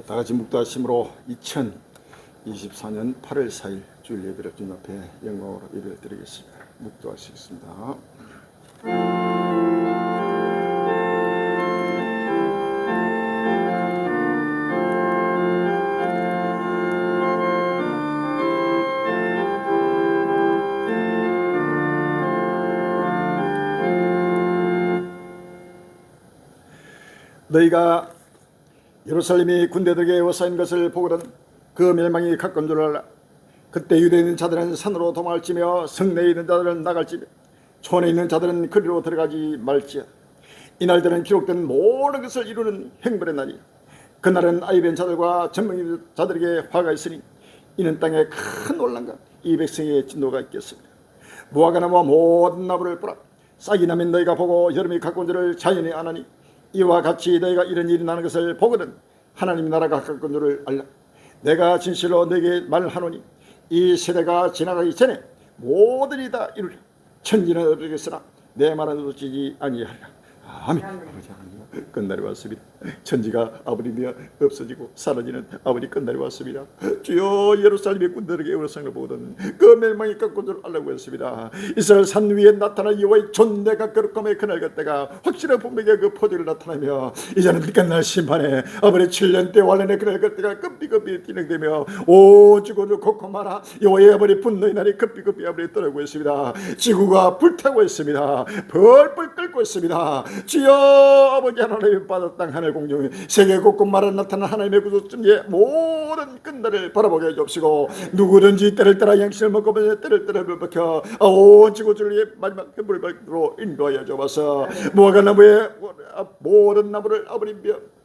다같이 묵도하심으로 2024년 8월 4일 주일 예배를 주님 앞에 영광으로 예배를 드리겠습니다. 묵도하시겠습니다. 너희가 예루살렘이 군대들에게 에워싸인 것을 보거든 그 멸망이 가까운 줄 알라. 그때 유대에 있는 자들은 산으로 도망할지며 성내에 있는 자들은 나갈지며 촌에 있는 자들은 그리로 들어가지 말지어다. 이날들은 기록된 모든 것을 이루는 행벌의 날이야. 그날은 아이벤 자들과 전명의 자들에게 화가 있으니 이는 땅에 큰 혼란과 이 백성의 진노가 있겠습니다. 무화과 나무와 모든 나무를 보라. 싹이 나면 너희가 보고 여름이 가까운 줄을 자연히 아나니 이와 같이 너희가 이런 일이 나는 것을 보거든 하나님 나라가 가까운 줄을 알라. 내가 진실로 너에게 말하노니 이 세대가 지나가기 전에 모든 일이 다 이루리라. 천지는 어리겠으나 내 말은 어찌지 아니하리라. 아멘. 아버지 하나님, 끝날이 왔습니다. 천지가 아버리며 없어지고 사라지는 아버지 끝날이 왔습니다. 주여, 예루살렘의 군대에게 에워싸임을 보거든 그 멸망이 가까운 줄 알라고 했습니다. 이스라엘 산 위에 나타난 여호와의 존대가 거룩함의 그날 그때가 확실한 분명히 그 포도를 나타나며 이제는 끝날 심판에 아버지 7년 때 완전의 그날 그때가 급비급비 진행되며 오 지구를 콧코마라 여호와의 아버지 분노의 날이 급비급비 아버지 떠나고 있습니다. 지구가 불타고 있습니다. 벌벌 끓고 있습니다. 주여, 아버지 하나님의 바다 땅 하늘 공중 세계 곳곳마다 나타난 하나님의 구속주의 모든 끝날을 바라보게 해주시고 누구든지 때를 따라 양식을 먹고 때를 따라 불박혀 온 지구주의 마지막 해물발로 인도하여 주옵소서. 무화과 나무의 모든 나무를 아버지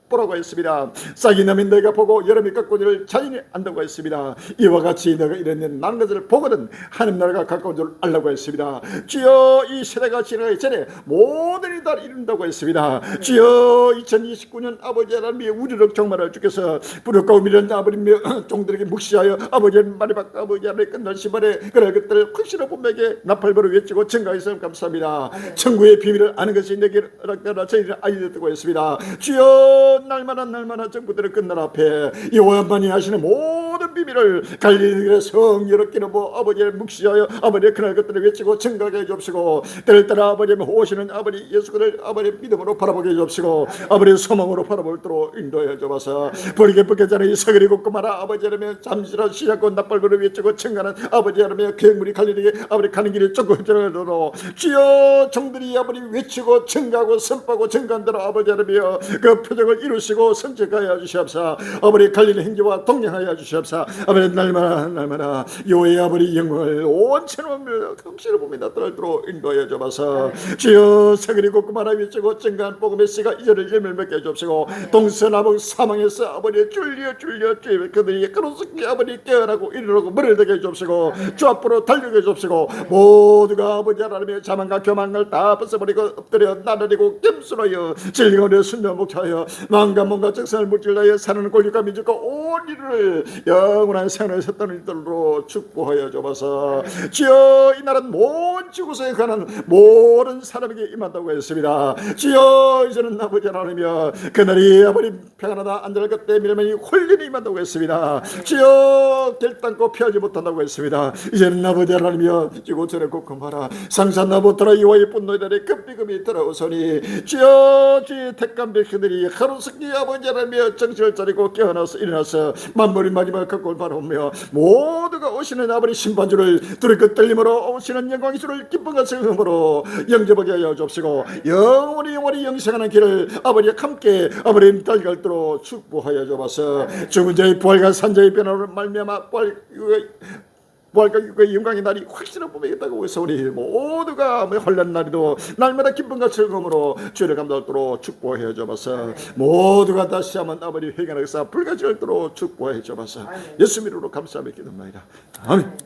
보라고 했습니다. 싹이 나면 너희가 보고 여름이 가까운 줄을 자연히 안다고 했습니다. 이와 같이 너가 이런 나는 것을 보거든 하나님 나라가 가까운 줄 알라고 했습니다. 주여, 이 세대가 지나가기 전에 모든 일이 다 이룬다고 했습니다. 주여, 2029년 아버지 하나님의 우리를 정말을 주께서 부력과 미련 아버지며 종들에게 묵시하여 아버지 마지막 아버지 하나님의 끝날 시발에 그날 그때를 확실한 분명하게 나팔벌을 외치고 증가해서 감사합니다. 천국의 비밀을 아는 것이 내게 허락되라 저희를 알려드리고 했습니다. 주여, 날마다 정부들의 끝날 앞에 여호와만이 하시는 모든 비밀을 갈릴리의 성 여롭기는 아버지를 묵시하여 아버지의 그날 것들을 외치고 증가하게 해주옵시고 때를 따라 아버지의 오시는 아버지 예수를 아버지의 믿음으로 바라보게 해주옵시고 아버지의 소망으로 바라볼도록 인도해 주옵소서. 버리게 벗겨자는 이 사거리 곳곳마다 아버지 하나님의 잠시라도 시작고 나팔벌을 외치고 증가하는 아버지 하나님의 계획물이 갈릴리에 아버지 가는 길이 조금 들어가도록 주여, 종들이 아버지 외치고 증가하고 선포하고 증가한 대로 아버지 하나님의 그 표적을 이루시고 선택하여 주시옵소서. 아버지 갈릴리 행지와 동행하여 주시옵소서. 아버지 날마다 여호와의 아버지 영광을 온 천원을 감시를 봅니다. 떨도록 인도하여 주옵소서. 주여, 사거리 곳곳마다 외치고 증가한 복음의 씨가 이제를 열매를 맺게 해주옵시고 동서남북 사망에서 아버지 줄려 그들이 그로스게 아버지 깨어나고 일어나고 머리를 되게 해주옵시고 주 앞으로 달려게 해주옵시고 모두가 아버지 하나님의 자만과 교만을 다 벗어버리고 엎드려 나르리고 겸손하여 진리가 순종 목차하여 마음과 몸과 적성을 물질하여 사는 권리과 민족과 온 일을 영원한 생을 섰다는 이들로 축복하여 주옵소서. 주여, 이 나라는 모든 지구상에 관한 모든 사람에게 임한다고 했습니다. 주여, 이제는 아버지 하나님이여 그날이 아버지 평안하다 안전할 것 때문에 혼란이 임한다고 했습니다. 주여, 결단코 피하지 못한다고 했습니다. 이제는 아버지 하나님이여 지구촌에 곳곳마다 상산나보더라 여호와의 분노의 날에 급비급이 들어오소니 주여, 주의 택한 백성들이 하루속히 아버지 하나님이여 정신을 차리고 깨어나서 일어나서 만물이 마지막 각골 바라보며 모두가 오시는 아버지 심판주를 두렵고 떨림으로 오시는 영광의 주를 기쁨과 성음으로 영접하게 하여 주옵시고 영원히 영생하는 길을 아버지와 함께 아버지 달갈도록 축복하여 주옵소서. 죽은 자의 부활과 산자의 변화로 말미암아 부활과 영광의 날이 확실한 봄이겠다고 해서 우리 모두가 혼란 날에도 날마다 기쁨과 즐거움으로 주를 감당하도록 축복해 주옵소서. 모두가 다시 한번 아버지 회개하사 불가지하도록 축복해 주옵소서. 예수 이름으로 감사하며 기도합니다. 아멘.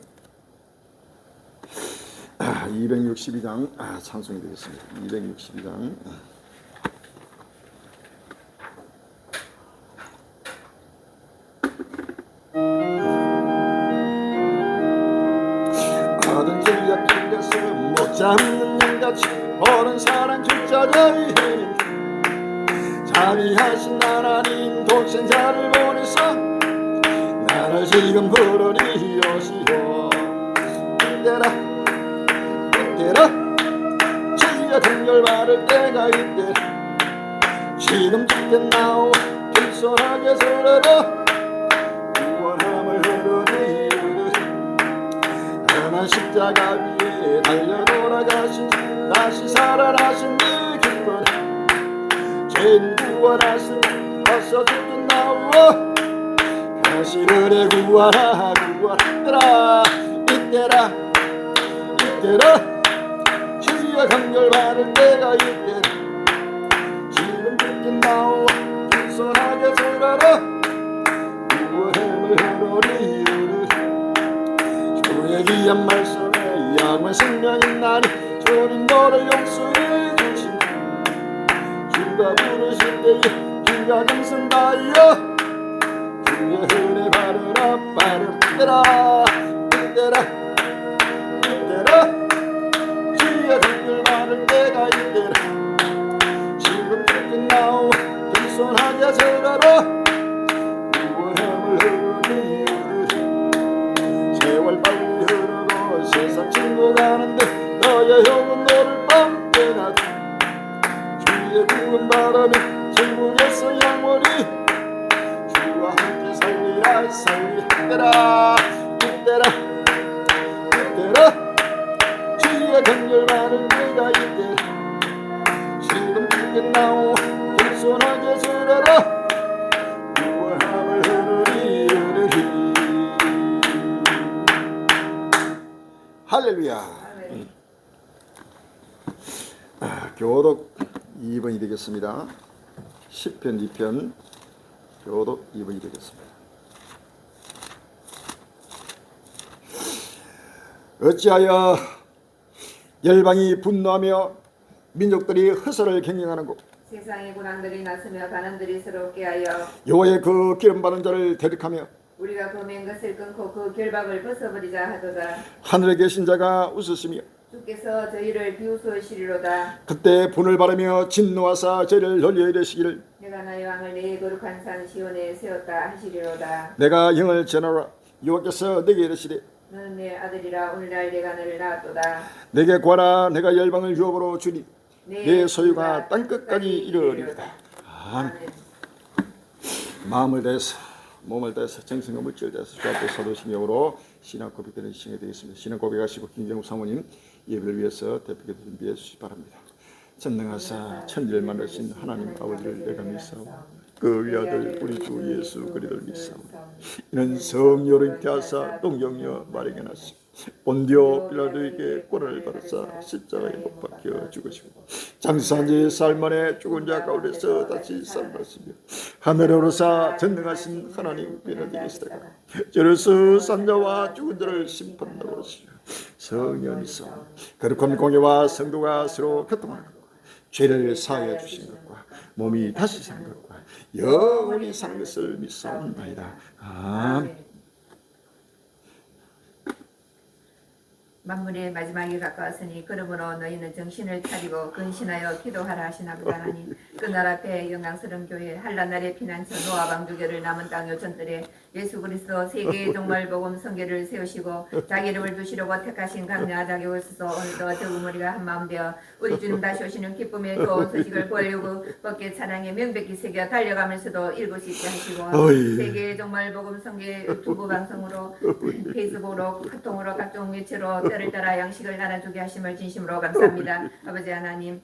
262장 찬송이 되겠습니다. 262장. 모든 진리가 틀려서 못 잡는 일같이 모든 사랑 주자의 힘 자비하신 하나님 독생자를 보내서 나를 지금 부르니 오시오. 이때라 주의 긍휼 받을 때가 이때라. 지금 죽겠나오 겸손하게 서러라. 구원함을 흐르니 하나 십자가 위에 달려 돌아가신 다시 살아나신 네 기쁨. 죄인 구원하신 어서 죽겠나오. 다시 그래 구하라 구하라. 이때라 주의 긍휼 받을 때가 이때라. 지금 죽겠나오 겸손하게 서러라. 구원함을 흐르니 주의 귀한 말씀에 영원 생명인 나니 주님 너를 용서해 주신 주가 부르실 때에 주가 감선하여 주의 은혜 받으라 받으라. 이때라 주의 긍휼 받을 때가 이때라. 지금 죽겠나오 겸손하게 서러라. 구원함을 흐르니 세월 빨리 흐르고 세상 친구 가는데 너의 형은 너를 뻔뻔하다. 주의 구원 바라며 천국에서 영원히 주와 함께 살리라 살리라. 이때라 주의 긍휼 받을 때가 이때라. 지금 죽겠나오 겸손하게 서러라. 구원함을 흐르리. 할렐루야. 교독 2번이 되겠습니다. 시편 2편 교독 2번이 되겠습니다. 어찌하여 열방이 분노하며 민족들이 허설을 경영하는고. 세상의 군왕들이 나서며 가난들이 서럽게 하여 여호와의 그 기름 바른 자를 대적하며 우리가 범한 것을 끊고 그 결박을 벗어버리자 하도다. 하늘에 계신 자가 웃으시며 주께서 저희를 비웃으시리로다. 그때 분을 바르며 진노하사 저희를 널리 이르시기를 내가 나의 왕을 내 거룩한 산 시온에 세웠다 하시리로다. 내가 영을 전하라. 여호와께서 내게 이르시되 너는 내 아들이라 오늘날 내가 너를 낳았도다. 내게 구하라. 내가 열방을 유업으로 주니 내 소유가 땅끝까지 이르리로다. 아멘. 마음을 다해서 몸을 다해서 정성과 물질을 다해서 주 앞에 서도심형으로 신앙 고백되는 시간이 되겠습니다. 신앙 고백하시고 김경욱 사모님 예배를 위해서 대표께 준비해 주시기 바랍니다. 전능하사 천지를 만드신 하나님 아버지를 내가 믿사오니 그 위아들 우리 주 예수 그리스도를 믿사오니 이는 성령을 잉태하사 동정녀 마리아에게 나시 본디오 빌라도에게 고난을 받으사 십자가에 못 박혀 죽으시고 장사한 지 사흘 만에 죽은 자 가운데서 다시 살아났으며 하늘에 오르사 전능하신 하나님 변화되게 계시다가 저로서 산 자와 죽은 자를 심판하러 오시며 성령이 있어 거룩한 공예와 성도가 서로 교통하는 것과 죄를 사하여 주신 것과 몸이 다시 사는 것과 영원히 사는 것을 믿사옵나이다. 아멘. 만물의 마지막이 가까웠으니 그러므로 너희는 정신을 차리고 근신하여 기도하라 하시나보다 하니 그날 앞에 영광스러운 교회 한란날의 피난처 노아 방주교를 남은 땅 요천들에 예수 그리스도 세계의 종말 복음 성계를 세우시고 자기 이름을 두시려고 택하신 강야 자격으로서 오늘도 적은 우리가 한마음 되어 우리 주님 다시 오시는 기쁨의 좋은 소식을 보려고 밖에 찬양에 명백히 새겨 달려가면서도 읽을 수 있게 하시고 세계의 종말 복음 성계 유튜브 방송으로 페이스북으로 카톡으로 각종 매체로 때를 따라 양식을 나눠주게 하심을 진심으로 감사합니다. 아버지 하나님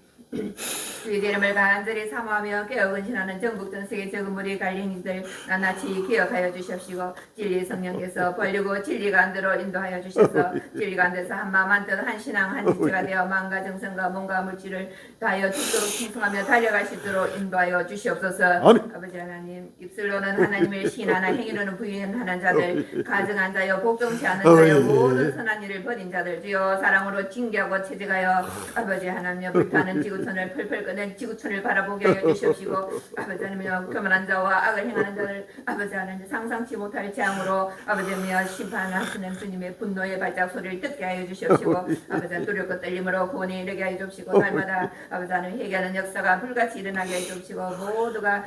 주의 이름을 간절히 사모하며 깨어 근신하는 전국 전 세계 적은 무리 갈림이들 낱낱이 기억하여 주십시오. 진리 성령께서 벌리고 진리가 안 대로 인도하여 주셔서 진리가 안 돼서 한마음 한뜻 한 신앙 한 지체가 되어 마음과 정성과 몸과 물질을 다하여 죽도록 충성하며 달려갈 수 있도록 인도하여 주시옵소서. 아버지 하나님 입술로는 하나님을 시인하나 행위로는 부인하는 자들 가증한 자여 복종치 않은 자여 모든 선한 일을 버린 자들 주여 사랑으로 징계하고 채찍하여 아버지 하나님 불타는 지구 지구촌을 펄펄 끄는 지구촌을 바라보게 하여 주시옵시고 아버지 하나님이여 교만한 자와 악을 행하는 자를 아버지 하나님 상상치 못할 재앙으로 아버지 하나님이여 심판하시는 주님의 분노의 발작 소리를 듣게 하여 주시옵시고 아버지 하나님 노력과 떨림으로 구원에 이르게 하여 주옵시고 날마다 아버지 하나님 회개하는 역사가 불같이 일어나게 하여 주옵시고 모두가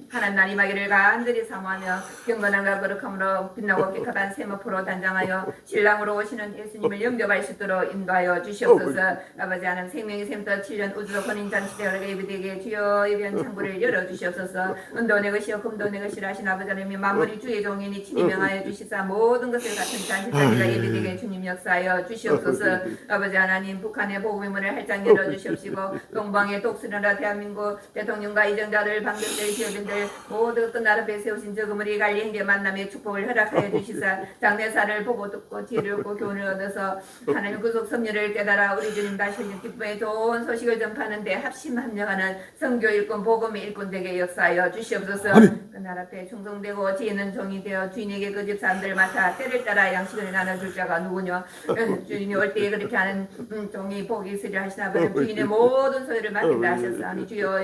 하나님 날 임하기를 간절히 사모하며 경건함과 거룩함으로 빛나고 깨끗한 세마포로 단장하여 신랑으로 오시는 예수님을 영접할 수 있도록 인도하여 주시옵소서. 아버지 하나님 생명의 샘터 7년 우주로 권인잔치대회가 예비되게 주여 예비한 창구를 열어주시옵소서. 은도 내 것이요 금도 내 것이라 하신 아버지 하나님 만물이 주의 종이니 친히 명하여 주시사 모든 것을 같은 잔치자리가 예비되게 주님 역사하여 주시옵소서. 아버지 하나님 북한의 복음의 문을 활짝 열어주시옵시고 동방의 독수리나 대한민국 대통령과 이정자들 방백들 기업인들 모두 끝날 앞에 세우신 저 그물이 갈리 행계 만남의 축복을 허락하여 주시사 장례사를 보고 듣고 지혜를 얻고 교훈을 얻어서 하나님 구속 섭리를 깨달아 우리 주님 다시 기쁨의 좋은 소식을 전파하는데 합심합력하는 성교 일꾼 복음의 일꾼 되게 역사하여 주시옵소서. 그날 앞에 충성되고 지혜 있는 종이 되어 주인에게 그 집 사람들을 맡아 때를 따라 양식을 나눠줄 자가 누구냐. 주인이 올 때에 그렇게 하는 종이 복이 있으리라 하시나 보니 주인의 모든 소유를 맡긴다 하셨사니 주여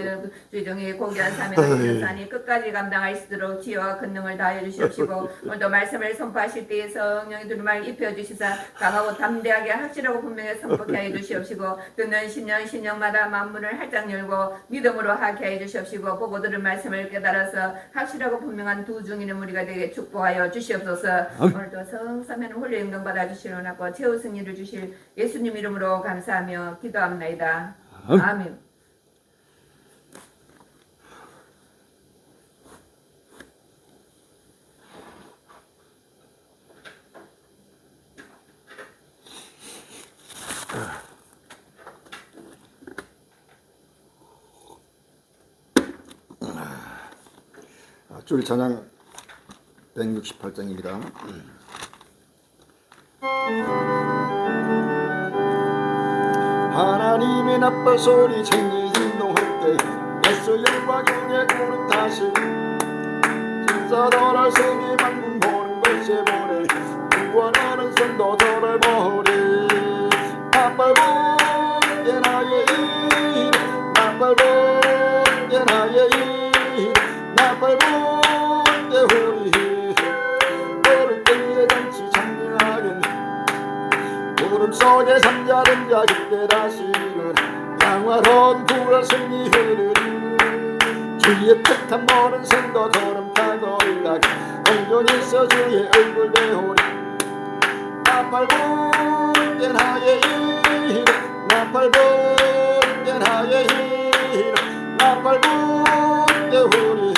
주의 종이 고귀한 사명을 주셨사니 끝까지 감당할 수 있도록 지혜와 권능을 다하여 주시옵시고 오늘도 말씀을 선포하실 때에 성령의 두루마를 입혀주시사 강하고 담대하게 확실하고 분명히 선포케 하여 주시옵시고 듣는 신령마다 만문을 활짝 열고 믿음으로 하게 하여 주시옵시고 보고 들은 말씀을 깨달아서 확실하고 분명한 두 중인의 무리가 되게 축복하여 주시옵소서. 오늘도 성삼위는 홀로 영광 받아 주시려나고 최후 승리를 주실 예수님 이름으로 감사하며 기도합나이다. 아멘. 줄 찬양 168장입니다. 하나님의 나쁜 소리 챙기 인도할 때 예수 영광 용의 구름 다시 진사더날 세계 만국 보는 것이 보내 구원하는 성도들을 보리 나팔불게 나의 일 나팔불게 나의 일 나팔불게 우리 너를 때에 잔치 장려하겠네 구름 속에 잠자는 자 그때 다시 일어나 영화로운 불을 승리 흐르리 주의 택한 모든 성도처럼 타고 일나가 공존에서 주의 얼굴 배우리 나팔불게 나의 일 나팔불게 나의 일 나팔불게 우리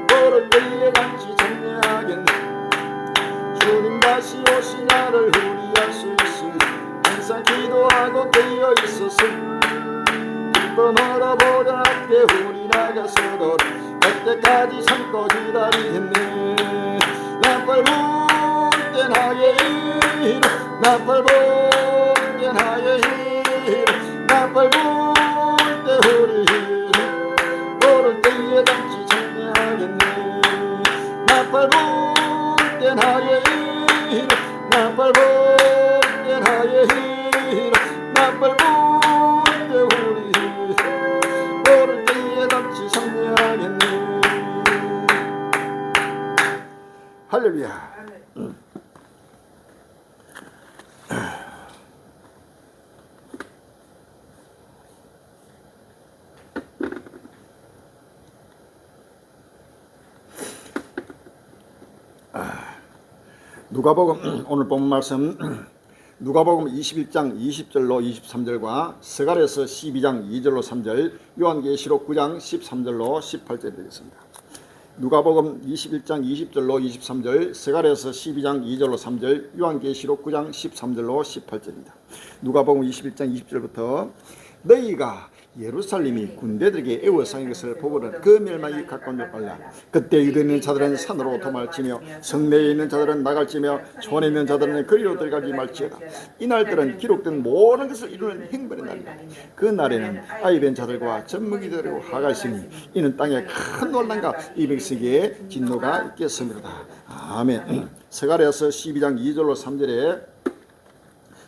너를 때에 같이 찬양하겠네 주님 다시 오신 나를 후리할 수 있으리 항상 기도하고 깨어 있었음 기쁨으로 보좌 앞에 우리 나가서도 그때까지 참고 기다리겠네 나팔불게 나의 일 나팔불게 나의 일 나팔불게 우리 너를 때에 같이 찬양하겠네 나팔불게 나의 일 나팔불게 나의 일 나팔불게 우리 너를 때에 같이 찬양하겠네 할렐루야. 누가복음 오늘 본 말씀 누가복음 21장 20절로 23절과 스가랴서 12장 2절로 3절 요한계시록 9장 13절로 18절 되겠습니다. 누가복음 21장 20절로 23절 스가랴서 12장 2절로 3절 요한계시록 9장 13절로 18절입니다. 누가복음 21장 20절부터 너희가 예루살렘이 군대들에게 애워싸인 것을 보고는 그 멸망이 가까운 줄 알라. 그때 유대에 있는 자들은 산으로 도망치며 성내에 있는 자들은 나갈지며 촌에 있는 자들은 거리로 들어가지 말지어다. 이날들은 기록된 모든 것을 이루는 행벌의 날이다. 그 날에는 아이된 자들과 젖먹이들과 화가 있으니 이는 땅에 큰 논란과 이백세기의 진노가 있겠습니다. 아멘. 스가랴서 12장 2절로 3절에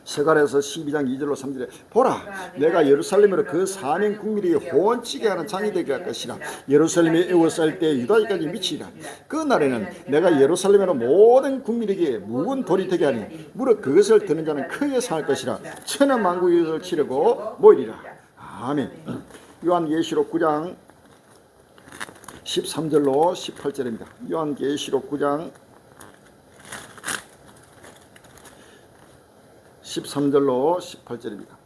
스가랴서 12장 2절로 3절에 보라 내가 예루살렘으로 그 사는 국민이 호언치게 하는 장이 되게 할 것이라. 예루살렘이 에워쌀 때 유다까지 미치리라. 그 날에는 내가 예루살렘으로 모든 국민에게 묵은 돌이 되게 하니 무릇 그것을 드는 자는 크게 상할 것이라. 천하 만국이 이것을 치르고 모이리라. 아멘. 요한계시록 9장 13절로 18절입니다. 요한계시록 9장 13절로 18절입니다.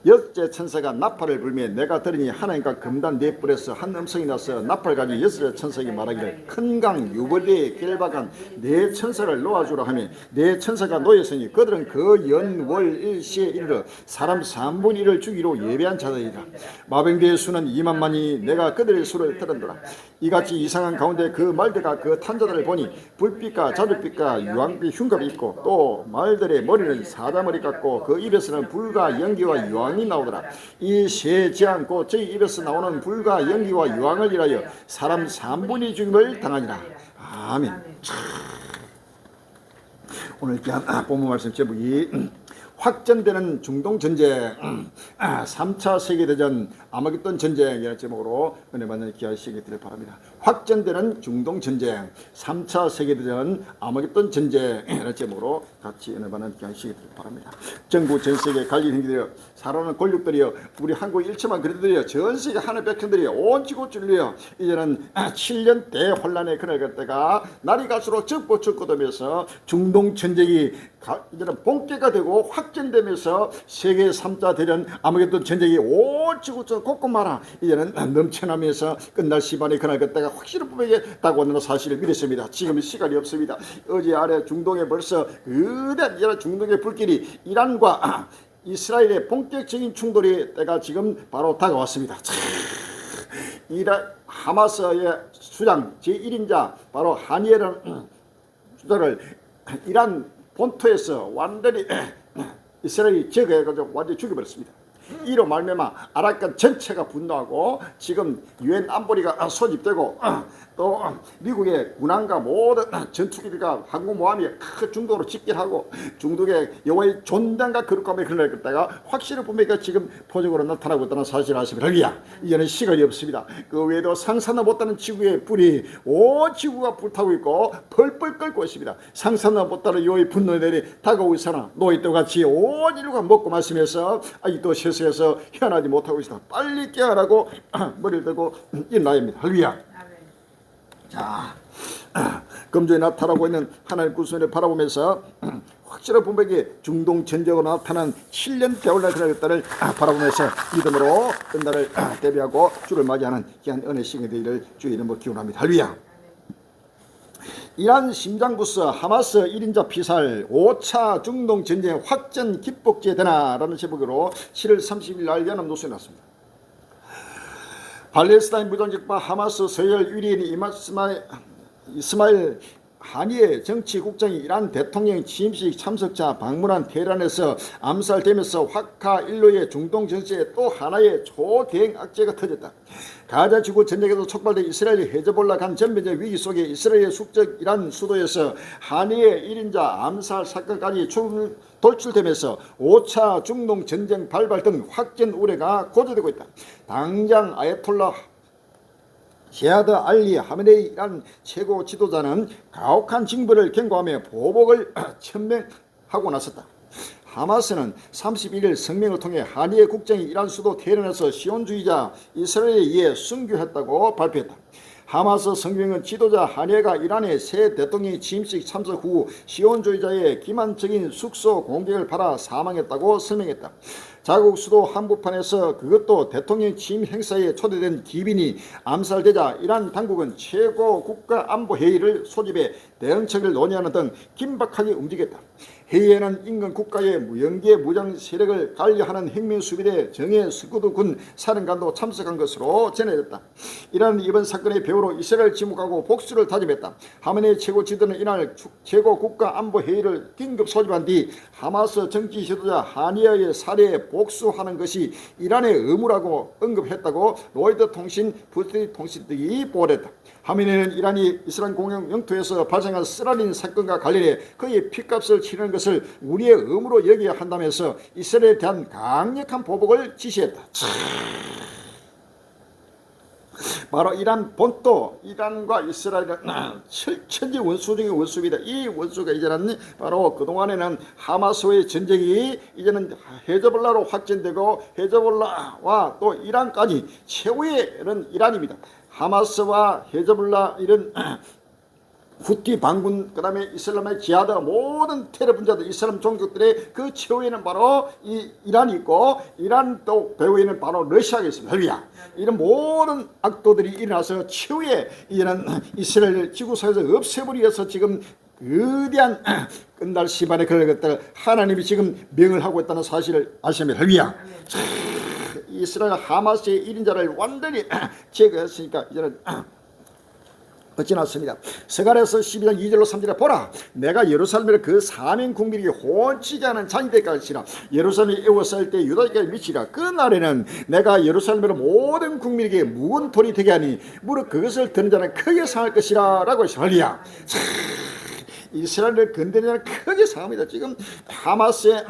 여섯째 천사가 나팔을 불며 내가 들으니 하나님과 금단 네 뿔에서 한 음성이 나서 나팔 가지고 여섯째 천사에게 말하기를 큰 강 유벌리에 결박한 네 천사를 놓아주라 하며 네 천사가 놓였으니 그들은 그 연월 일시에 이르러 사람 3분의 1을 주기로 예배한 자들이라. 마병대의 수는 2만만이 내가 그들의 수를 들은도라. 이같이 이상한 가운데 그 말대가 그 탄자들을 보니 불빛과 자줏빛과 유황빛 흉갑이 있고 또 말들의 머리는 사자머리 같고 그 입에서는 불과 연기와 유황이 나오더라. 이 세지 않고 저희 입에서 나오는 불과 연기와 유황을 인하여 사람 3분이 죽임을 당하니라. 아멘. 오늘 본문 말씀 제목이 확전되는 중동전쟁 3차 세계대전 아마겟돈 전쟁이라는 제목으로 은혜 받는 기하시기 바랍니다. 확전되는 중동전쟁 3차 세계대전 아마겟돈 전쟁이라는 제목으로 같이 은혜 받는 기하시기 바랍니다. 전국 전세계 갈린 행기들이여 살아오는 권력들이여 우리 한국 일체만 그리들이여 전세계 하늘 백성들이여 온 지구 진리여 이제는 7년 대혼란의 그날 때가 날이 갈수록 적보적거되면서 중동전쟁이 이제는 본격화 되고 확전되면서 세계 3차 대전 아마겟돈 전쟁이 온 지구적 곳곳마다 이제는 넘쳐나면서 끝날 시반의 그날 그때가 확실히 분명히 다가오는 사실을 믿었습니다. 지금 시간이 없습니다. 어제 아래 중동에 벌써 거대한 이란 중동의 불길이 이란과 이스라엘의 본격적인 충돌이 때가 지금 바로 다가왔습니다. 이란 하마스의 수장 제1인자 바로 하니엘은 수장을 이란 본토에서 완전히 이스라엘이 제거해가지고 완전히 죽여버렸습니다. 이로 말미암아 아랍권 전체가 분노하고 지금 유엔 안보리가 소집되고 또 미국의 군함과 모든 전투기들과 항공모함이 중동으로 직결하고 중동의 여호와의 존담과 거룩함에 흘러갈 때가 확실히 보니까 지금 포적으로 나타나고 있다는 사실을 아십니까? 이제는 시간이 없습니다. 그 외에도 상상도 못하는 지구의 불이 온 지구가 불타고 있고 펄펄 끓고 있습니다. 상상도 못하는 여호와의 분노들이 다가오고 있으나 노예도 같이 온 인류가 먹고 마시면서 아직도 세상에서 헤어나지 못하고 있다. 빨리 깨어나고 머리를 들고 일어나야 합니다. 할렐루야. 자, 금주에 나타나고 있는 하나님의 구원을 바라보면서 확실한 분명히 중동 전쟁으로 나타난 7년 대혼란 그날 때를 바라보면서 믿음으로 끝날을 대비하고 주를 맞이하는 귀한 은혜 시간이 되기를 주의 이름으로 기원합니다. 할렐루야. 이란 심장부스 하마스 1인자 피살 5차 중동 전쟁 확전 기폭제 되나라는 제목으로 7월 30일 날 연합노수에 났습니다. 팔레스타인 무장직파 하마스 서열 1위인 이스마일 하니의 정치국장이 이란 대통령 취임식 참석자 방문한 테헤란에서 암살되면서 화카 일로의 중동 정세에 또 하나의 초대행 악재가 터졌다. 가자 지구 전쟁에서 촉발된 이스라엘의 헤즈볼라 간 전면적 위기 속에 이스라엘의 숙적 이란 수도에서 하니의 1인자 암살 사건까지 돌출되면서 5차 중동 전쟁 발발 등 확전 우려가 고조되고 있다. 당장 아야톨라 제하드 알리 하메네이 이란 최고 지도자는 가혹한 징벌을 경고하며 보복을 천명하고 나섰다. 하마스는 31일 성명을 통해 하니의 국장이 이란 수도 테헤란에서 시온주의자 이스라엘에 의해 순교했다고 발표했다. 하마스 성명은 지도자 하니가 이란의 새 대통령이 취임식 참석 후 시온주의자의 기만적인 숙소 공격을 받아 사망했다고 설명했다. 자국 수도 한복판에서 그것도 대통령 취임 행사에 초대된 기빈이 암살되자 이란 당국은 최고 국가안보회의를 소집해 대응책을 논의하는 등 긴박하게 움직였다. 회의에는 인근 국가의 무연기의 무장 세력을 관리하는 혁명수비대 정예 스쿠드군 사령관도 참석한 것으로 전해졌다. 이란 이번 사건의 배후로 이스라엘 지목하고 복수를 다짐했다. 하메네이 최고 지도는 이날 최고 국가안보회의를 긴급 소집한 뒤 하마스 정치 지도자 하니야의 살해에 복수하는 것이 이란의 의무라고 언급했다고 로이드 통신, 부스티 통신 등이 보도했다. 하메네이는 이란이 이스라엘 공영 영토에서 발생한 스라린 사건과 관련해 그의 피값을 치르는 것을 우리의 의무로 여겨야 한다면서 이스라엘에 대한 강력한 보복을 지시했다. 바로 이란 본토, 이란과 이스라엘은 철천지 원수 중의 원수입니다. 이 원수가 이제는 바로 그동안에는 하마스와의 전쟁이 이제는 헤즈볼라로 확전되고 헤즈볼라와 또 이란까지 최후의 이란입니다. 하마스와 헤즈볼라 이런 후티 반군, 그 다음에 이슬람의 지하드, 모든 테러 분자들, 이슬람 종족들의 그 최후에는 바로 이 이란이 있고, 이란 또 배후에는 바로 러시아가 있습니다. 러시아. 이런 모든 악도들이 일어나서 최후에 이런 이스라엘 지구상에서 없애버리기 위해서 지금 거대한 끝날 시반에 그런 것들 하나님이 지금 명을 하고 있다는 사실을 아시면 러시아. 이스라엘 하마스의 1인자를 완전히 제거했으니까 이제는 지났습니다. 스가랴서 12장 2절로 3절에 보라, 내가 예루살렘을 그 사명 국민에게 혼치게 하는 잔이 될 것이라. 예루살렘이 에워싸일 때 유다에게 미치라. 그 날에는 내가 예루살렘을 모든 국민에게 묵은 돌이 되게 하니 무릇 그것을 드는 자는 크게 상할 것이라 라고 했습니다. 이스라엘을 건드리는 자는 크게 상합니다. 지금 하마스의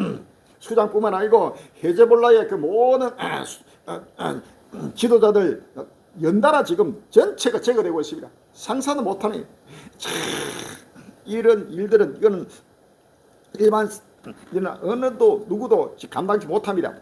수장뿐만 아니고 헤즈볼라의 그 모든 지도자들 연달아 지금 전체가 제거되고 있습니다. 상상도 못하네. 이런 일들은 이거는 일반 어느도 누구도 감당치 못합니다.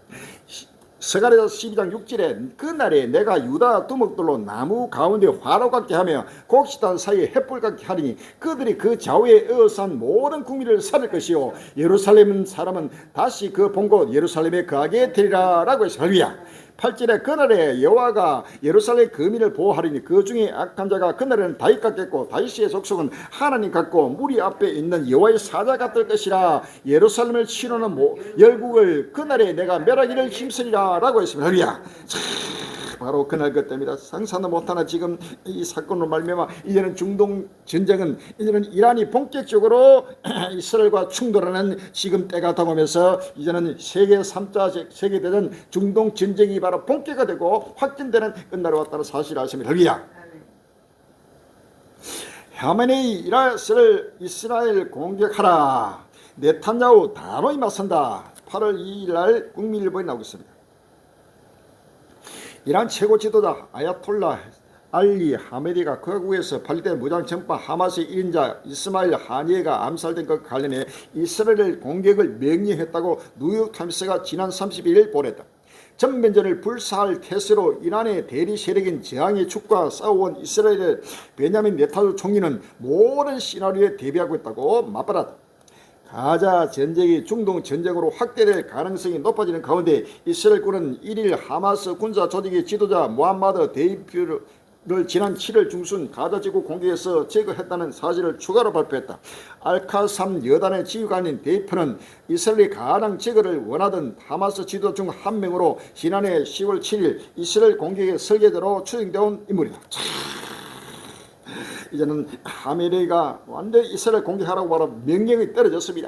스가랴서 12장 6절에 그 날에 내가 유다 두목들로 나무 가운데 화로 같게 하며 곡식단 사이에 횃불 같게 하리니 그들이 그 좌우에 에워싼 모든 국민을 살릴 것이요 예루살렘 사람은 다시 그 본 곳 예루살렘에 거하게 되리라 라고 했어요. 할렐루야. 8절에 그날에 여호와가 예루살렘 거민을 보호하리니 그 중에 악한 자가 그날에는 다윗 같겠고 다윗의 족속은 하나님 같고 무리 앞에 있는 여호와의 사자 같을 것이라. 예루살렘을 치르는 열국을 그날에 내가 멸하기를 힘쓰리라 라고 했습니다. 할렐루야. 바로 그날 그때입니다. 상상도 못하나 지금 이 사건으로 말미암아 이제는 중동 전쟁은 이제는 이란이 본격적으로 이스라엘과 충돌하는 지금 때가 다가오면서 이제는 세계 3차 세계대전 중동 전쟁이 바로 본격화되고 확진되는 끝날이 왔다는 사실을 아십니다. 할렐루야. 하메네이 이스라엘 공격하라. 네탄야후 단호히 맞선다. 8월 2일 날 국민일보에 나오고 있습니다. 이란 최고 지도자 아야톨라 알리 하메디가 거국에서 팔리된 무장 정파 하마스의 1인자 이스마일 하니에가 암살된 것과 관련해 이스라엘 공격을 명령했다고 뉴욕타임스가 지난 31일 보냈다. 전면전을 불사할 태세로 이란의 대리 세력인 저항의 축과 싸워온 이스라엘의 베냐민 네타뉴 총리는 모든 시나리오에 대비하고 있다고 맞받았다. 가자 전쟁이 중동 전쟁으로 확대될 가능성이 높아지는 가운데 이스라엘군은 1일 하마스 군사 조직의 지도자 무함마드 데이퓨를 지난 7월 중순 가자 지구 공격에서 제거했다는 사실을 추가로 발표했다. 알카삼 여단의 지휘관인 데이프는 이스라엘이 가장 제거를 원하던 하마스 지도자 중 한 명으로 지난해 10월 7일 이스라엘 공격의 설계자로 추정되온 인물이다. 이제는 하메네이가 완전히 이스라엘 공격하라고 바로 명령이 떨어졌습니다.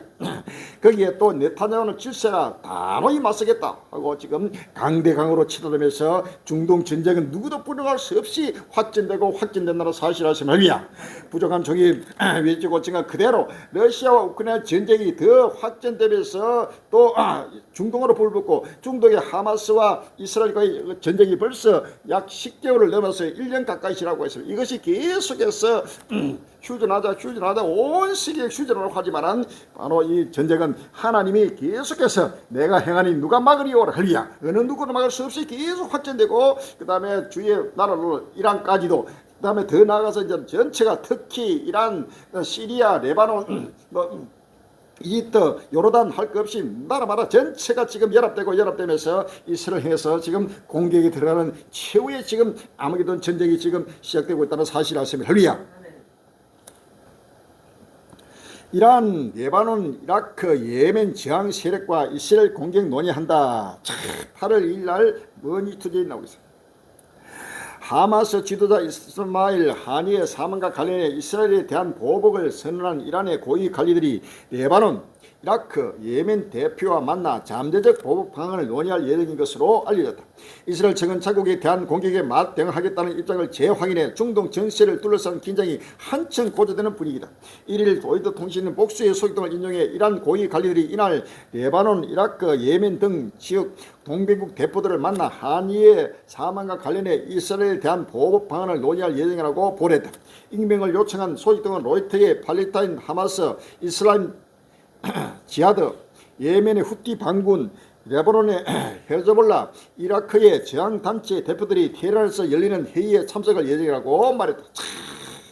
거기에 또 네타냐후는 질세라 단호히 맞서겠다 하고 지금 강대강으로 치닫으면서 중동 전쟁은 누구도 부정할 수 없이 확진되고 확진된다는 사실을 아시면 할렐루야. 부족한 종이 외치고 지금 그대로 러시아와 우크라이나 전쟁이 더 확전되면서 또 중동으로 불붙고 중동의 하마스와 이스라엘과의 전쟁이 벌써 약 10개월을 넘어서 1년 가까이 지나고 있습니다. 이것이 계속해서 휴전하자 온 세계에 휴전을 하지만은 바로 이 전쟁은 하나님이 계속해서 내가 행하니 누가 막으리오라. 할렐루야. 어느 누구도 막을 수 없이 계속 확전되고 그 다음에 주의 나라로 이란까지도 그 다음에 더 나아가서 이제 전체가 특히 이란, 시리아, 레바논 이집트, 요르단 할 것 없이 나라마다 전체가 지금 연합되면서 이스라엘 향해서 지금 공격이 들어가는 최후의 지금 아무개돈 전쟁이 지금 시작되고 있다는 사실을 아십니다. 할렐루야. 이란, 레바논, 이라크, 예멘 저항 세력과 이스라엘 공격 논의한다. 8월 2일 날 머니투데이에 나오고 있습니다. 하마스 지도자 이스마일 하니의 사망과 관련해 이스라엘에 대한 보복을 선언한 이란의 고위 관리들이 레바논, 이라크, 예멘 대표와 만나 잠재적 보복 방안을 논의할 예정인 것으로 알려졌다. 이스라엘 측은 자국에 대한 공격에 맞대응하겠다는 입장을 재확인해 중동 전세를 둘러싼 긴장이 한층 고조되는 분위기다. 1일 로이터 통신은 복수의 소식통을 인용해 이란 고위 관리들이 이날 레바논, 이라크, 예멘 등 지역 동맹국 대표들을 만나 한이의 사망과 관련해 이스라엘에 대한 보복 방안을 논의할 예정이라고 보냈다. 익명을 요청한 소식통은 로이터의 팔레스타인 하마스, 이슬람 지하드, 예멘의 후티 반군, 레바논의 헤즈볼라, 이라크의 저항단체 대표들이 테헤란에서 열리는 회의에 참석할 예정이라고 말했다.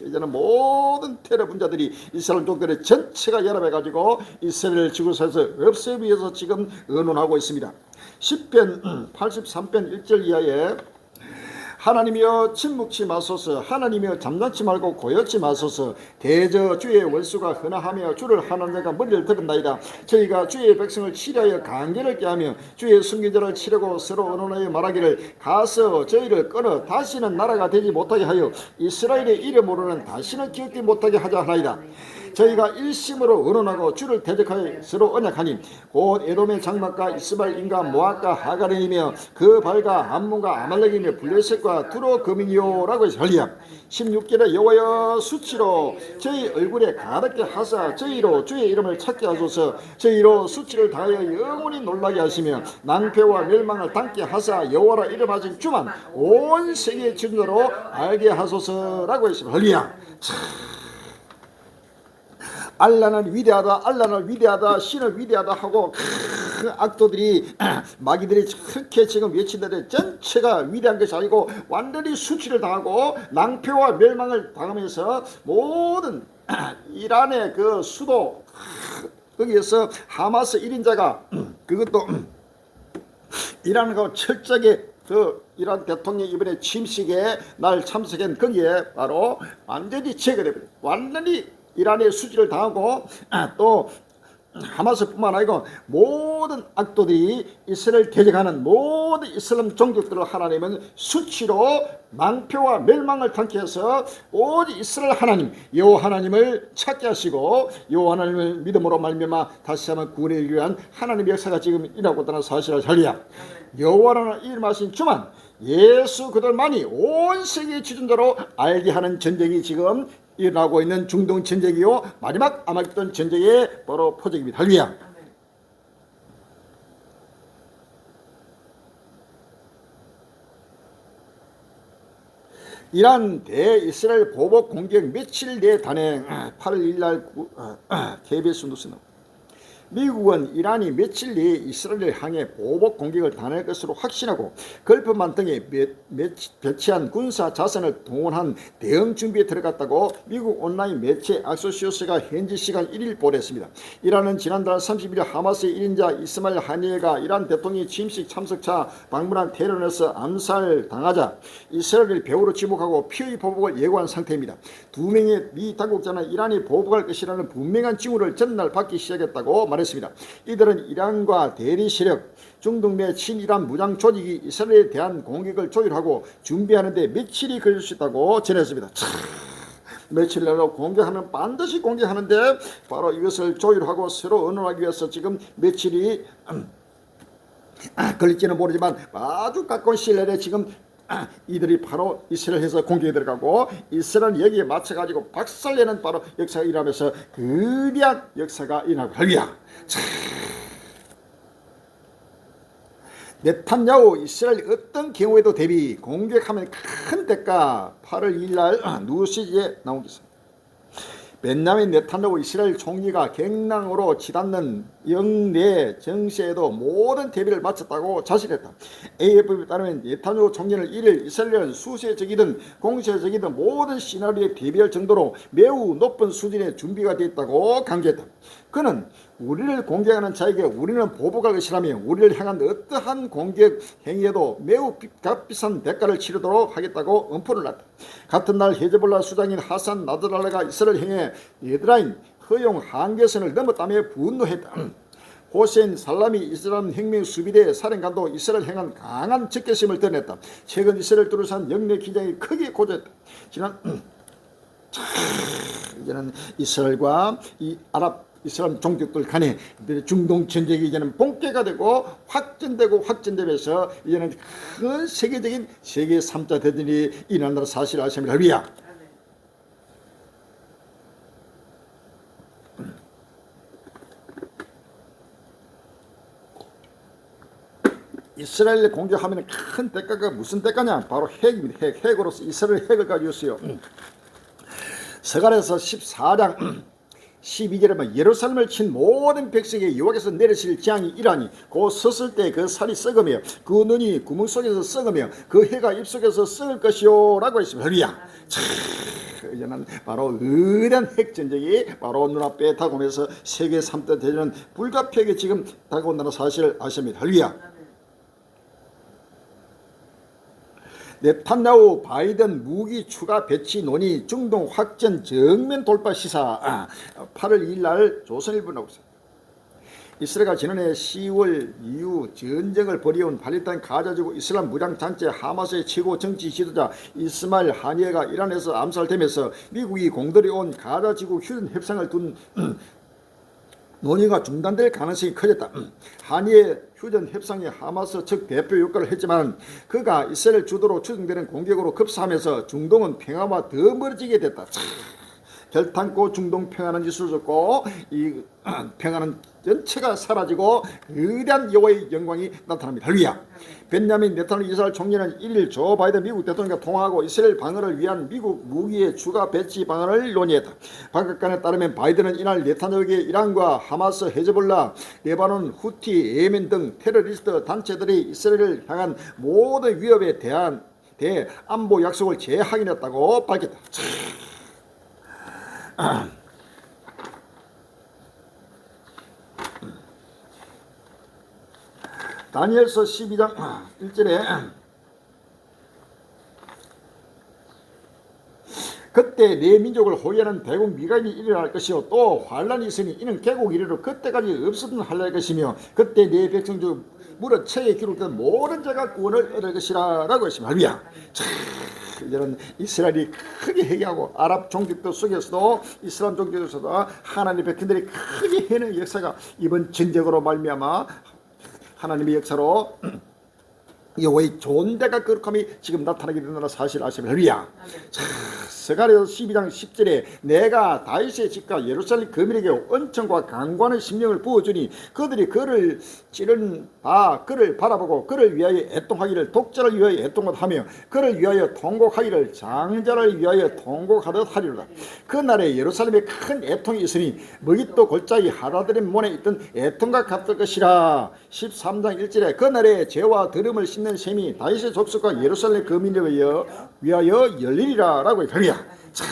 이제는 모든 테러 분자들이 이스라엘 종들의 전체가 연합해가지고 이스라엘 지구상에서 없애기 위해서 지금 의논하고 있습니다. 10편 83편 1절 이하에 하나님이여 침묵치 마소서, 하나님이여 잠잠치 말고 고요치 마소서. 대저 주의 원수가 흔하하며 주를 하는 자가 머리를 들었나이다. 저희가 주의 백성을 치려하여 간계를 깨하며 주의 순교자를 치려고 서로 언론하여 말하기를 가서 저희를 끊어 다시는 나라가 되지 못하게 하여 이스라엘의 이름으로는 다시는 기억되지 못하게 하자 하나이다. 저희가 일심으로 언론하고 주를 대적하여 서로 언약하니 곧 에돔의 장막과 이스마엘 인과 모압과 하가렌이며 그 발과 암몬과 아말렉이며 블레셋과 두로 금이요라고 해서 할리야. 16절에 여호와여 수치로 저희 얼굴에 가득게 하사 저희로 주의 이름을 찾게 하소서. 저희로 수치를 당하여 영원히 놀라게 하시며 낭패와 멸망을 당게 하사 여호와라 이름하신 주만 온 세계의 진노로 알게 하소서라고 했습니다. 할리야. 알라는 위대하다, 알라는 위대하다, 신은 위대하다 하고 악도들이 마귀들이 그렇게 지금 외치는데 전체가 위대한 것이 아니고 완전히 수치를 당하고 낭패와 멸망을 당하면서 모든 이란의 그 수도 거기에서 하마스 1인자가 그것도 이란하고 철저하게 그 이란 대통령 이번에 침식에 날 참석한 거기에 바로 완전히 제거되버려. 완전히 이란의 수지를 당하고 또 하마스뿐만 아니고 모든 악도들이 이스라엘 대적하는 모든 이슬람 종족들을 하나님은 수치로 낭패와 멸망을 당케 해서 오직 이스라엘 하나님 여호와 하나님을 찾게 하시고 여호와 하나님을 믿음으로 말미암아 다시 한번 구원을 위한 하나님의 역사가 지금 일어나고 있다는 사실을 살리야. 여호와라는 이름하신 주만 예수 그들만이 온 세계의 지존자로 알게 하는 전쟁이 지금 일어나고 있는 중동 전쟁이요 마지막 아마겟돈 전쟁의 바로 표적입니다. 할렐루야. 이란 대이스라엘 보복 공격 며칠 내 단행 8월 1일 날 KBS 뉴스 나옵니다. 미국은 이란이 며칠 내에 이스라엘을 향해 보복 공격을 단행할 것으로 확신하고 걸프만 등에 배치한 군사 자산을 동원한 대응 준비에 들어갔다고 미국 온라인 매체 악소시오스가 현지 시간 1일 보도했습니다. 이란은 지난달 31일 하마스의 1인자 이스마일 하니에가 이란 대통령이 취임식 참석차 방문한 테헤란에서 암살당하자 이스라엘을 배후로 지목하고 피의 보복을 예고한 상태입니다. 두 명의 미 당국자는 이란이 보복할 것이라는 분명한 징후를 전날 받기 시작했다고 말했습니다. 이들은 이란과 대리 세력, 중동 내 친이란 무장 조직이 이스라엘에 대한 공격을 조율하고 준비하는데 며칠이 걸릴 수 있다고 전했습니다. 며칠 내로 공격하면 반드시 공격하는데 바로 이것을 조율하고 서로 언론하기 위해서 지금 며칠이 걸릴지는 모르지만 아주 가까운 시일 내에 지금 이들이 바로 이스라엘에서 공격에 들어가고 이스라엘 여기에 맞춰가지고 박살내는 바로 역사가 일어나면서 거대한 역사가 일어나고 할렐루야. 네탄야후 이스라엘 어떤 경우에도 대비 공격하면 큰 대가 8월 2일 날 뉴스지에 나온 기사. 베냐민 네탄야후 이스라엘 총리가 갱랑으로 치닫는 영내 정세에도 모든 대비를 마쳤다고 자신했다. AFP에 따르면 네탄야후 총리는 1일 이스라엘은 수세적이든 공세적이든 모든 시나리오에 대비할 정도로 매우 높은 수준의 준비가 되어 있다고 강조했다. 그는 우리를 공격하는 자에게 우리는 보복할 것이라며 우리를 향한 어떠한 공격 행위에도 매우 값비싼 대가를 치르도록 하겠다고 엄포를 놨다. 같은 날 헤즈볼라 수장인 하산 나드랄라가 이스라엘 향해 예드라인 허용 한계선을 넘었다며 분노했다. 호세인 살라미 이슬람 혁명 수비대 사령관도 이스라엘 향한 강한 적개심을 드러냈다. 최근 이스라엘 둘러싼 영내 긴장이 크게 고조했다. 지난 이제는 이스라엘과 이 아랍 이슬람 종족들 간에 중동 전쟁이 이제는 본격화 되고 확전되면서 이제는 큰 세계적인 세계 3차 대전이 일어난다는 사실을 아십니다. 할렐루야. 이스라엘을 공격하면 큰 대가가 무슨 대가냐? 바로 핵입니다. 핵으로서 이스라엘 핵을 가지고 있어요. 서갈에서 14장 12절에 예루살렘을 친 모든 백성에게 여호와께서 내리실 재앙이 이라니 곧 섰을 때 그 살이 썩으며 그 눈이 구멍 속에서 썩으며 그 해가 입속에서 썩을 것이요 라고 했습니다. 할렐루야. 이제는 바로 위대한 핵전쟁이 바로 눈앞에 다가오면서 세계 3대 대전은 불가피하게 지금 다가온다는 사실을 아십니다. 할렐루야. 네탄야후 바이든 무기 추가 배치 논의 중동 확전 정면 돌파 시사 8월 2일 날 조선일보 나오고 있습니다. 이스라엘과 지난해 10월 이후 전쟁을 벌여온 팔레스타인 가자지구 이슬람 무장단체 하마스의 최고 정치 지도자 이스마일 하니에가 이란에서 암살되면서 미국이 공들여 온 가자지구 휴전 협상을 둔 논의가 중단될 가능성이 커졌다. 한일 휴전 협상에 하마스 측 대표 역할을 했지만 그가 이스라엘 주도로 추진되는 공격으로 급사하면서 중동은 평화와 더 멀어지게 됐다. 결탄코 중동 평화는 이루어졌고 이 평화는 전체가 사라지고 위대한 여호와의 영광이 나타납니다. 할렐루야. 벤야민 네타냐후 이스라엘 총리는 1일 조 바이든 미국 대통령과 통화하고 이스라엘 방어를 위한 미국 무기의 추가 배치 방안을 논의했다. 박각관에 따르면 바이든은 이날 네타냐후에게 이란과 하마스, 헤즈볼라, 레바논, 후티, 예멘 등 테러리스트 단체들이 이스라엘을 향한 모든 위협에 대한 안보 약속을 재확인했다고 밝혔다. 다니엘서 12장 1절에 그때 내 민족을 호위하는 대국 미가인이 일어날 것이요 또 환란이 있으니 이는 계곡 이래로 그때까지 없었던 환란일 것이며 그때 내 백성 중 무릇 책에 기록된 모든 자가 구원을 얻을 것이라 라고 했습니다. 할렐루야. 이제는 이스라엘이 크게 회개하고 아랍 종족들 속에서도 이슬람 종족에서도 하나님의 백성들이 크게 해내는 역사가 이번 전쟁으로 말미암아 하나님의 역사로 여호와의 존재가 거룩함이 지금 나타나게 된다는 사실을 아십니다. 할렐루야. 스가랴서 12장 10절에 내가 다윗의 집과 예루살렘 거민에게 은총과 강구하는 심령을 부어주니 그들이 그를 찌른 그를 바라보고 그를 위하여 애통하기를 독자를 위하여 애통하며 그를 위하여 통곡하기를 장자를 위하여 통곡하듯 하리로다. 그날에 예루살렘에 큰 애통이 있으니 머깃도 골짜기 하다드림 문에 있던 애통과 같을 것이라. 13장 1절에 그날에 죄와 더러움을 씻는 셈이 다윗의 족속과 예루살렘 거민을 위하여 열리리라 라고 했습니다. 자,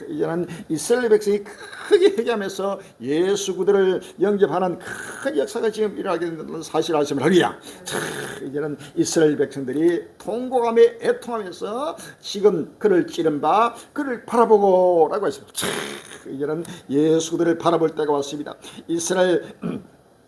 이제는 이스라엘 백성이 크게 회개하면서 예수 그들을 영접하는 큰 역사가 지금 일어나게 된다는 사실을 아시면 할렐루야. 자, 이제는 이스라엘 백성들이 통곡하며 애통하면서 지금 그를 찌른 바 그를 바라보고 라고 했습니다. 자, 이제는 예수 그들을 바라볼 때가 왔습니다. 이스라엘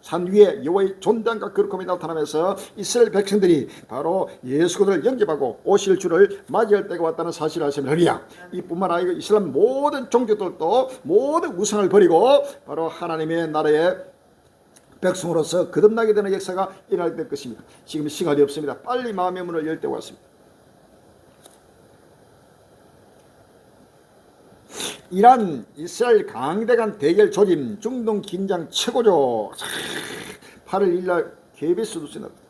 산 위에 여호와의 존재감과 거룩함이 나타나면서 이스라엘 백성들이 바로 예수 그들을 영접하고 오실 주를 맞이할 때가 왔다는 사실을 아시면 할렐루야. 이뿐만 아니고 이슬람 모든 종교들도 모든 우상을 버리고 바로 하나님의 나라의 백성으로서 거듭나게 되는 역사가 일어나게 될 것입니다. 지금 시간이 없습니다. 빨리 마음의 문을 열 때가 왔습니다. 이란 이스라엘 강대간 대결 조짐 중동 긴장 최고조. 8월 1일 KBS 뉴스에 나왔다.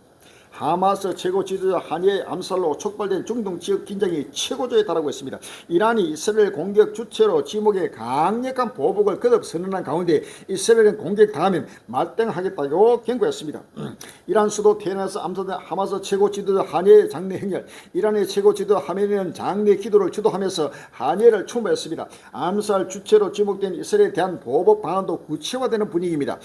하마스 최고 지도자 하니의 암살로 촉발된 중동 지역 긴장이 최고조에 달하고 있습니다. 이란이 이스라엘 공격 주체로 지목에 강력한 보복을 거듭 선언한 가운데 이스라엘은 공격당하면 말땡하겠다고 경고했습니다. 이란 수도 테헤란에서 암살된 하마스 최고 지도자 하니의 장례 행렬. 이란의 최고 지도자 하메니는 장례 기도를 주도하면서 하니를 추모했습니다. 암살 주체로 지목된 이스라엘에 대한 보복 방안도 구체화되는 분위기입니다.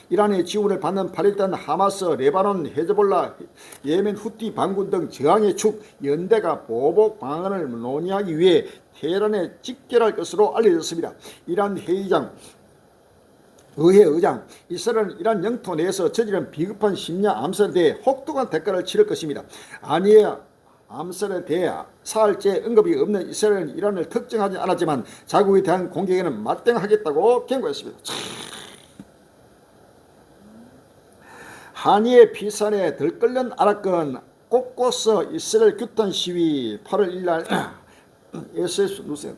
이란의 지원을 받는 팔레스타인 하마스, 레바논, 헤즈볼라, 예멘 후티 반군 등 저항의 축 연대가 보복 방안을 논의하기 위해 테헤란에 직결할 것으로 알려졌습니다. 이란 의회 의장 이스라엘은 이란 영토 내에서 저지른 비급한 심야 암살에 대해 혹독한 대가를 치를 것입니다. 암살에 대해 사흘째 언급이 없는 이스라엘은 이란을 특정하지 않았지만 자국에 대한 공격에는 맞대응하겠다고 경고했습니다. 한이의 피산에 들끓는 아랍권 곳곳서 이스라엘 규탄 시위 8월 1일 SS 뉴스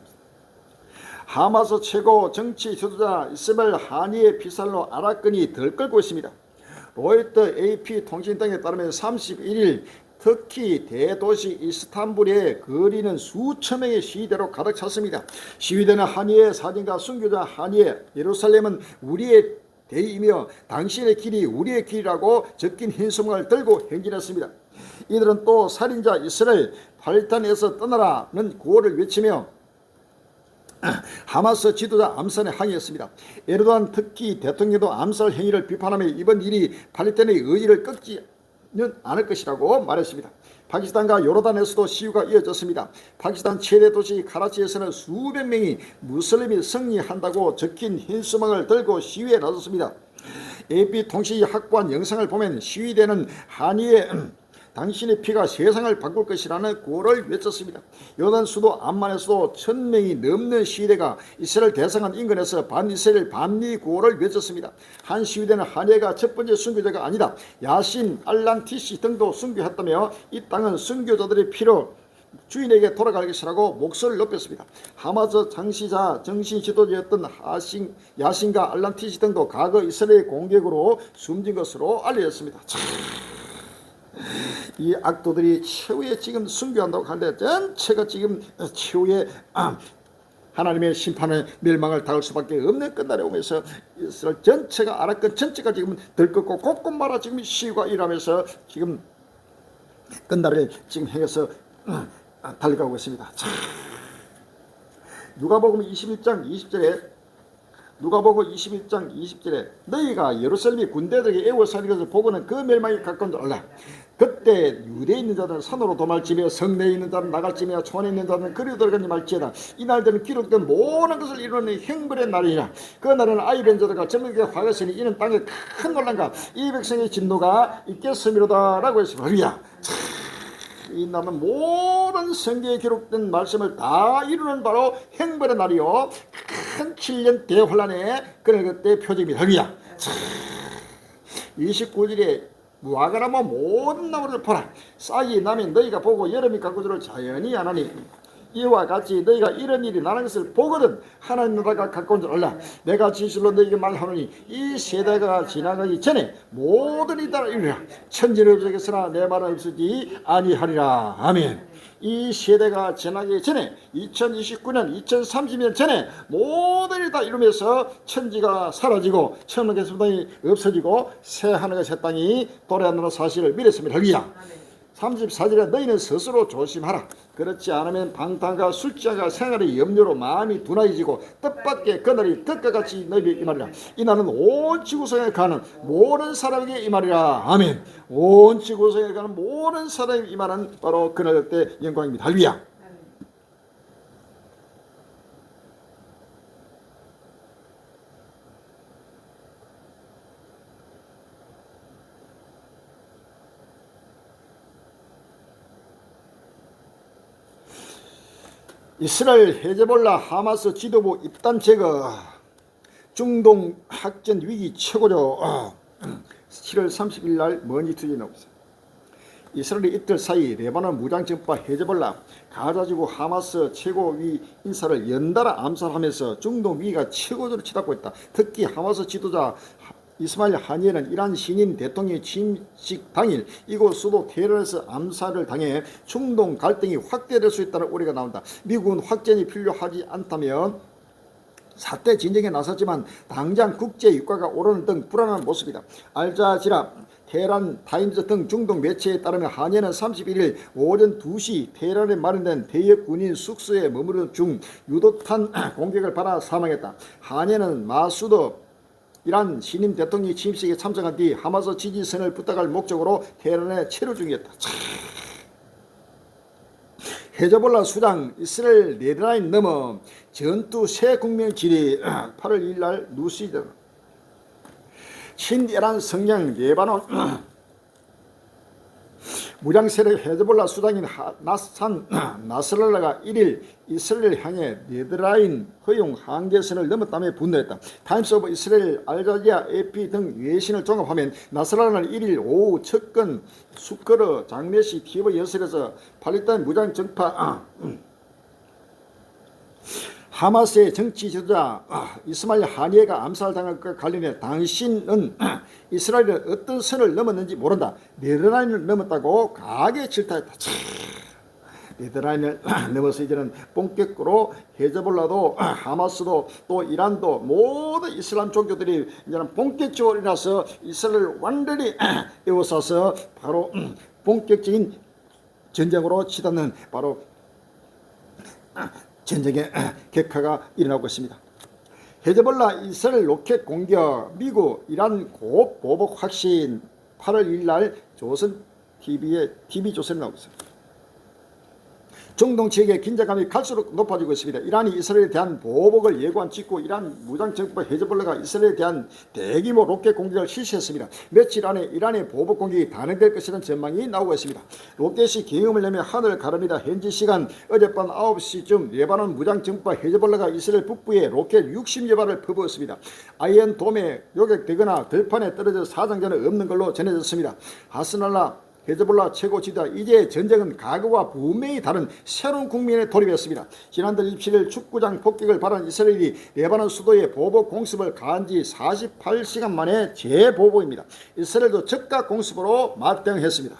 하마스 최고 정치 지도자 이스마일 하니의 피살로 아랍권이 들끓고 있습니다. 로이터 AP 통신 등에 따르면 31일 터키 대도시 이스탄불의 거리는 수천 명의 시위대로 가득 찼습니다. 시위대는 하니의 사진과 순교자 하니의 예루살렘은 우리의 대의이며 당신의 길이 우리의 길이라고 적힌 흰수막을 들고 행진했습니다. 이들은 또 살인자 이스라엘 팔레스타인에서 떠나라는 구호를 외치며 하마스 지도자 암살에 항의했습니다. 에르도안 터키 대통령도 암살 행위를 비판하며 이번 일이 팔레스타인의 의지를 꺾지는 않을 것이라고 말했습니다. 파키스탄과 요르단에서도 시위가 이어졌습니다. 파키스탄 최대 도시 카라치에서는 수백 명이 무슬림이 승리한다고 적힌 흰수막을 들고 시위에 나섰습니다. AP통신이 확보한 영상을 보면 시위대는 한이의 당신의 피가 세상을 바꿀 것이라는 구호를 외쳤습니다. 요단 수도 암만에서도 1000명이 넘는 시위대가 이스라엘 대성한 인근에서 반이스라엘 반미 구호를 외쳤습니다. 한 시위대는 한예가 첫 번째 순교자가 아니다. 야신, 알란티시 등도 순교했다며 이 땅은 순교자들의 피로 주인에게 돌아갈 것이라고 목소리를 높였습니다. 하마스 장시자 정신 지도자였던 야신과 알란티시 등도 과거 이스라엘 공격으로 숨진 것으로 알려졌습니다. 이 악도들이 최후의 지금 순교한다고 하는데 전체가 지금 최후의 하나님의 심판의 멸망을 당할 수밖에 없는 끝날에 오면서 이스라엘 전체가 아랍권 전체가 지금 들끓고 곳곳마다 지금 시위가 일하면서 지금 끝날을 지금 향해서 달려가고 있습니다. 누가복음 21장 20절에 누가복음 21장 20절에 너희가 예루살렘이 군대들에게 애워싸는 것을 보고는 그 멸망이 가까운 줄 알라. 그때 유대에 있는 자들은 산으로 도말지며 성내에 있는 자들은 나갈지며 촌에 있는 자들은 그리로 들어가니 말지어다. 이 날들은 기록된 모든 것을 이루는 행벌의 날이라. 그 날에는 아이 된 자들과 젊은이가 화겠으니 이는 땅에 큰 논란과 이 백성의 진노가 있겠음이로다 라고 했습니다. 할렐루야. 이 날은 모든 성경에 기록된 말씀을 다 이루는 바로 행벌의 날이요 큰 7년 대환란의 그때 표적입니다. 할렐루야. 29절에 무화과나무 모든 나무를 보라. 싹이 나면 너희가 보고 여름이 가고 줄을 자연히 아나니 이와 같이 너희가 이런 일이 나는 것을 보거든 하나님 나라가 가까운 줄 알라. 내가 진실로 너희에게 말하노니 이 세대가 지나가기 전에 모든 이 따라 이루라. 천지는 없어졌으나 내 말은 없으지 아니하리라. 아멘. 이 세대가 지나기 전에 2029년 2030년 전에 모든 일 다 이루면서 천지가 사라지고 천국의 땅이 없어지고 새 하늘과 새 땅이 도래하는 사실을 믿었습니다. 할렐루야. 34절에 너희는 스스로 조심하라. 그렇지 않으면 방탕과 술취가 생활의 염려로 마음이 둔하여지고 뜻밖의 그날이 덕과 같이 너희에게 임하리라. 이 날은 온 지구상에 가는 모든 사람에게 임하리라. 아멘. 온 지구상에 가는 모든 사람에게 임하는 바로 그날 때 영광입니다. 할렐루야. 이스라엘 헤즈볼라 하마스 지도부 입단 제거 중동 확전 위기 최고조 7월 30일 날 먼지 투지 나오고 이스라엘이 이틀 사이 레바논 무장정파 헤즈볼라 가자지구 하마스 최고위 인사를 연달아 암살하면서 중동 위기가 최고조를 치닫고 있다. 특히 하마스 지도자 이스마일 하니에는 이란 신임 대통령의 취임식 당일 이곳 수도 테헤란에서 암살을 당해 중동 갈등이 확대될 수 있다는 우려가 나온다. 미국은 확전이 필요하지 않다면 사태 진정에 나섰지만 당장 국제 유가가 오르는 등 불안한 모습이다. 알자지라, 테헤란 타임즈 등 중동 매체에 따르면 하니에는 31일 오전 2시 테헤란에 마련된 대역 군인 숙소에 머무르는 중 유도탄 공격을 받아 사망했다. 하니에는 마수드 이란 신임 대통령이 취임식에 참석한 뒤 하마스 지지선을 부탁할 목적으로 테헤란에 체류 중이었다. 헤즈볼라 수장 이스라엘 레드라인 넘어 전투 새 국면 질의 8월 2일 날 누시드 친이란 성향 레바논 무장 세력 헤즈볼라 수장인 나스랄라가 1일 이스라엘을 향해 레드라인 허용 한계선을 넘었다며 분노했다. 타임스 오브 이스라엘, 알자지아, AP 등 외신을 종합하면 나스랄라는 1일 오후 측근 수커르 장례식 TV 연설에서 팔레스타인 무장 정파 하마스의 정치 지도자 이스마일 하니에가 암살당한 것과 관련해 당신은 이스라엘은 어떤 선을 넘었는지 모른다. 레드라인을 넘었다고 강하게 질타했다. 레드라인을 넘어서 이제는 본격적으로 헤즈볼라도 하마스도 또 이란도 모든 이슬람 종교들이 이제는 본격적으로 일어나서 이스라엘을 완전히 에워싸서 바로 본격적인 전쟁으로 치닫는 바로 전쟁의 격화가 일어나고 있습니다. 헤즈볼라 이스라엘 로켓 공격, 미국 이란 고보복 확신. 8월 1일 날 조선 TV조선에 나오고 있습니다. 중동 지역의 긴장감이 갈수록 높아지고 있습니다. 이란이 이스라엘에 대한 보복을 예고한 직후 이란 무장정파 헤즈볼라가 이스라엘에 대한 대규모 로켓 공격을 실시했습니다. 며칠 안에 이란의 보복 공격이 단행될 것이라는 전망이 나오고 있습니다. 로켓이 기음을 내며 하늘을 가릅니다. 현지 시간 어젯밤 9시쯤 레바논 무장정파 헤즈볼라가 이스라엘 북부에 로켓 60여 발을 퍼부었습니다. 아이언돔에 요격되거나 들판에 떨어져 사상자는 없는 걸로 전해졌습니다. 하스날라 헤즈볼라 최고 지도자, 이제 전쟁은 과거와 분명히 다른 새로운 국면에 돌입했습니다. 지난달 27일 축구장 폭격을 발한 이스라엘이 레바논 수도에 보복 공습을 가한 지 48시간 만에 재보복입니다. 이스라엘도 즉각 공습으로 맞대응했습니다.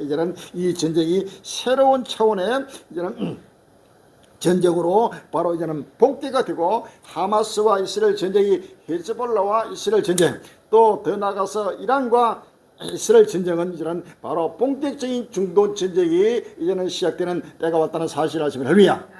이제는 이 전쟁이 새로운 차원의 이제는 전쟁으로 바로 이제는 본격화 되고, 하마스와 이스라엘 전쟁이 헤즈볼라와 이스라엘 전쟁, 또 더 나아가서 이란과 이스라엘 전쟁은 이제는 바로 본격적인 중동 전쟁이 이제는 시작되는 때가 왔다는 사실을 아시면 할렐루야.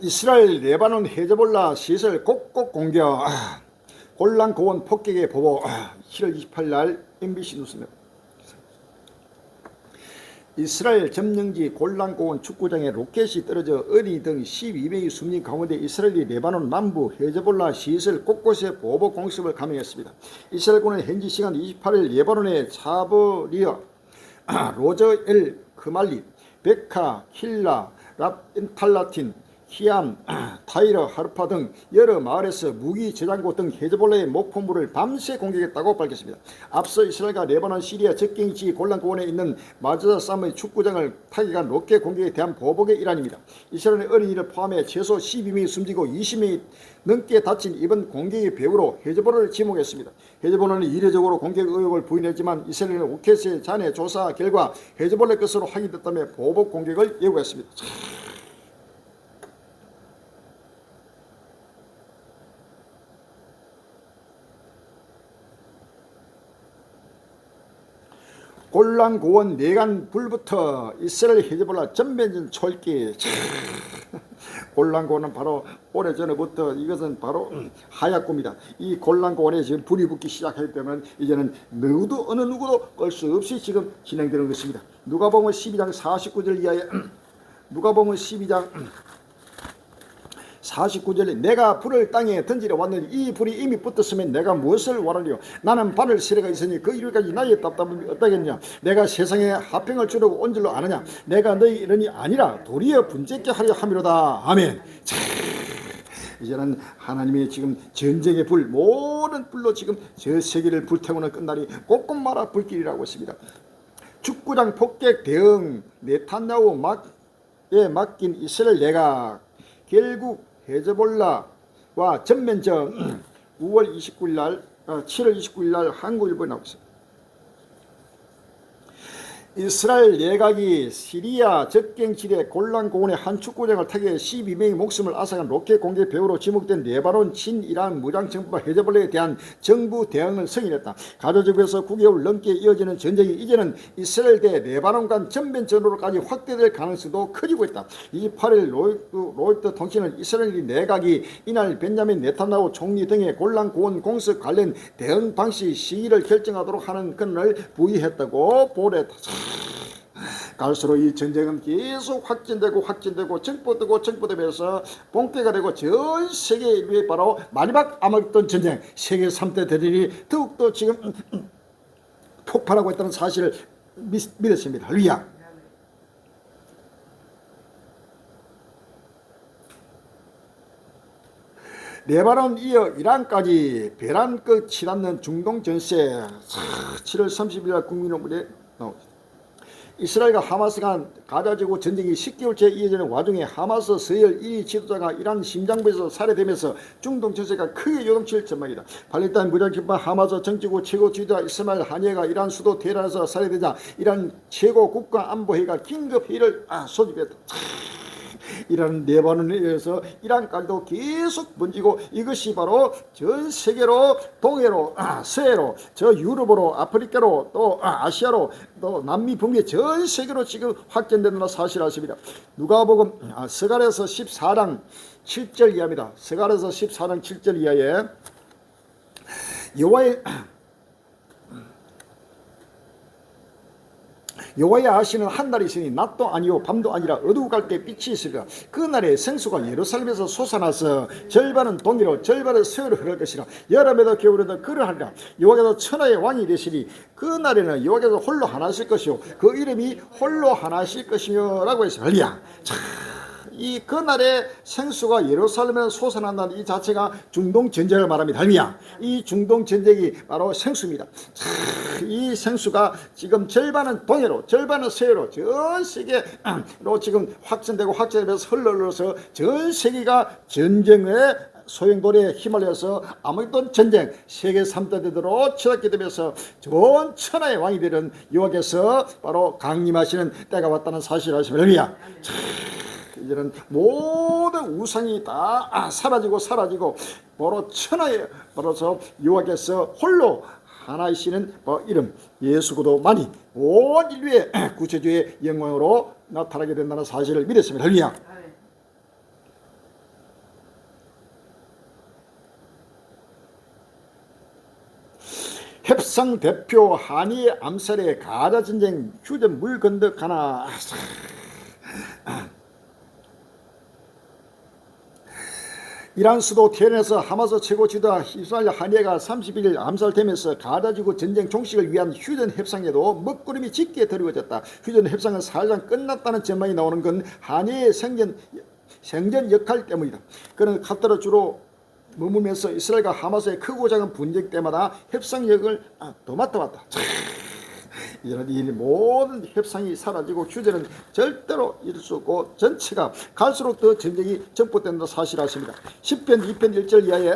이스라엘 레바논 헤즈볼라 시설 꼭꼭 공격, 골란 고원 폭격의 보복. 7월 28일 날 MBC 뉴스입니다. 이스라엘 점령지 골란 고원 축구장에 로켓이 떨어져 어린이 등 12명이 숨진 가운데 이스라엘이 레바논 남부 헤즈볼라 시설 곳곳에 보복 공습을 감행했습니다. 이스라엘군은 현지 시간 28일 레바논의 차브리어, 로저 엘 크말리, 베카, 킬라, 랍탈라틴, 히암, 타이러, 하르파 등 여러 마을에서 무기 저장고 등 헤즈볼라의 목포물을 밤새 공격했다고 밝혔습니다. 앞서 이스라엘과 레바논, 시리아 접경지 골란고원에 있는 마자자 쌈의 축구장을 타격한 로켓 공격에 대한 보복의 일환입니다. 이스라엘의 어린이를 포함해 최소 12명이 숨지고 20명이 넘게 다친 이번 공격의 배후로 헤즈볼라를 지목했습니다. 헤즈볼라는 이례적으로 공격 의혹을 부인했지만 이스라엘은 오켓의 잔해 조사 결과 헤즈볼라 것으로 확인됐다며 보복 공격을 예고했습니다. 골란 고원 내간 불부터 이스라엘 헤즈볼라 전면전 철기. 골란 고원은 바로 오래전부터 이것은 바로 하얗고입니다. 이 골란 고원에 지금 불이 붙기 시작하기 때문에 이제는 누구도 어느 누구도 끌 수 없이 지금 진행되는 것입니다. 누가복음 12장 49절 이하에 누가복음 12장 49절에 내가 불을 땅에 던지러 왔느니 이 불이 이미 붙었으면 내가 무엇을 원하리요? 나는 발을 시래가 있으니 그 이루까지 나의 답답함이 어떠겠냐? 내가 세상에 화평을 주려고 온 줄로 아느냐? 내가 너희 이런이 아니라 도리어 분쟁케 하려 함이로다. 아멘. 자, 이제는 하나님의 지금 전쟁의 불, 모든 불로 지금 저 세계를 불태우는 끝날이 꼭꼭 말아 불길이라고 했습니다. 축구장 폭격 대응, 네탄야후 맡긴 이스라엘 내각, 결국 헤즈볼라와 전면전. 7월 29일 날 한국일보에 나오고 있습니다. 이스라엘 내각이 시리아 접경지대 골란 고원의 한 축구장을 타기에 12명의 목숨을 앗아간 로켓 공격 배후로 지목된 레바논 친이란 무장정부와 헤즈볼라에 대한 정부 대응을 승인했다. 가자지구에서 9개월 넘게 이어지는 전쟁이 이제는 이스라엘 대 레바논 간 전면전으로까지 확대될 가능성도 커지고 있다. 28일 로이터 통신은 이스라엘 내각이 이날 벤자민 네탄야후 총리 등의 골란 고원 공습 관련 대응 방식 시기를 결정하도록 하는 권한을 부여했다고 보도했다. 갈수록 이 전쟁은 계속 확진되고 정포되면서 본때가 되고 전 세계에 바로 마지막 아마겟돈 전쟁 세계 3대 대전이 더욱더 지금 폭발하고 있다는 사실을 믿었습니다. 할렐루야. 레바논 이어 이란까지 벼랑 끝 치닫는 중동 전세 7월 30일 날 국민의원에 나옵니다. 이스라엘과 하마스 간 가자지구 전쟁이 10개월째 이어지는 와중에 하마스 서열 1위 지도자가 이란 심장부에서 살해되면서 중동 전세가 크게 요동칠 전망이다. 팔레스타인 무장정파 하마스 정치국 최고 지도자 이스마일 하니에가 이란 수도 테헤란에서 살해되자 이란 최고 국가안보회의가 긴급회의를 소집했다. 이라는 레바논에 의해서 이란까지도 계속 번지고 이것이 바로 전 세계로 동해로 서해로 저 유럽으로 아프리카로 또 아시아로 또 남미 북미 전 세계로 지금 확전된다는 사실 아십니다. 누가복음 스가랴서 14장 7절 이하입니다. 스가랴서 14장 7절 이하에 여호와의 아시는 한 날이 있으니 낮도 아니요 밤도 아니라 어두워갈 때 빛이 있으리라. 그 날에 생수가 예루살렘에서 솟아나서 절반은 동해로 절반은 서해로 흐를 것이라. 여름에도 겨울에도 그러하리라. 여호와께서 천하의 왕이 되시니 그 날에는 여호와께서 홀로 하나실 것이요 그 이름이 홀로 하나실 것이며 라고 했어요. 할렐루야. 이 그날의 생수가 예루살렘에서 솟아난다는 이 자체가 중동 전쟁을 말합니다. 할렐루야. 이 중동 전쟁이 바로 생수입니다. 이 생수가 지금 절반은 동해로 절반은 서해로 전 세계로 지금 확전되면서 흘러서 전 세계가 전쟁의 소용돌이에 휘말려서 아마겟돈 전쟁 세계 3대 대대로 치닫게 되면서 전 천하의 왕이 되는 여호와께서 바로 강림하시는 때가 왔다는 사실을 아시면 할렐루야. 이제는 모든 우상이 다 사라지고 바로 천하에 바로서 여호와께서 홀로 하나이시는 이름 예수 그리스도만이 온 인류의 구세주의 영광으로 나타나게 된다는 사실을 믿었습니다. 할렐루야. 협상 대표 한이 암살의 가자 전쟁 휴전 물 건덕 하나. 이란 수도 테헤란에서 하마스 최고 지도자 이스마일 하니에가 31일 암살되면서 가자지구 전쟁 종식을 위한 휴전 협상에도 먹구름이 짙게 드리워졌다. 휴전 협상은 사실상 끝났다는 전망이 나오는 건 하니의 생전 역할 때문이다. 그는 카타르 주로 머물면서 이스라엘과 하마스의 크고 작은 분쟁 때마다 협상력을 더 맡아왔다. 이런 이 모든 협상이 사라지고 휴전은 절대로 이룰 수 없고 전체가 갈수록 더 전쟁이 전포된다 사실 아십니다. 10편 2편 1절 이하에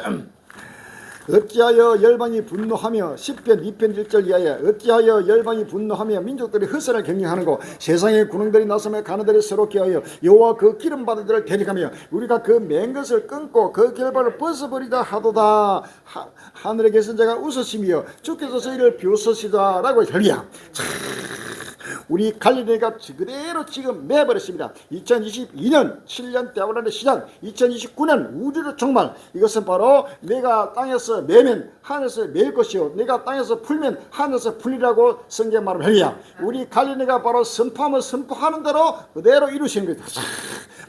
어찌하여 열방이 분노하며 10편 2편 1절 이하에 어찌하여 열방이 분노하며 민족들이 흑선을 경영하는고 세상의 군웅들이 나서며 가느들이 서럽게 하여 여호와 그 기름 받은 자를 대적하며 우리가 그 맨 것을 끊고 그 결발을 벗어버리다 하도다. 하늘에 계신 자가 웃으시며 주께서 저희를 비웃으시다 라고 할렐루야. 우리 갈릴리가 그대로 지금 매버렸습니다. 2022년 7년 대화란의 시작, 2029년 우주의 종말. 이것은 바로 내가 땅에서 매면 하늘에서 매일 것이요 내가 땅에서 풀면 하늘에서 풀리라고 성경 말을 할렐루야. 우리 갈릴리가 바로 선포하면 선포하는 대로 그대로 이루시는 겁니다.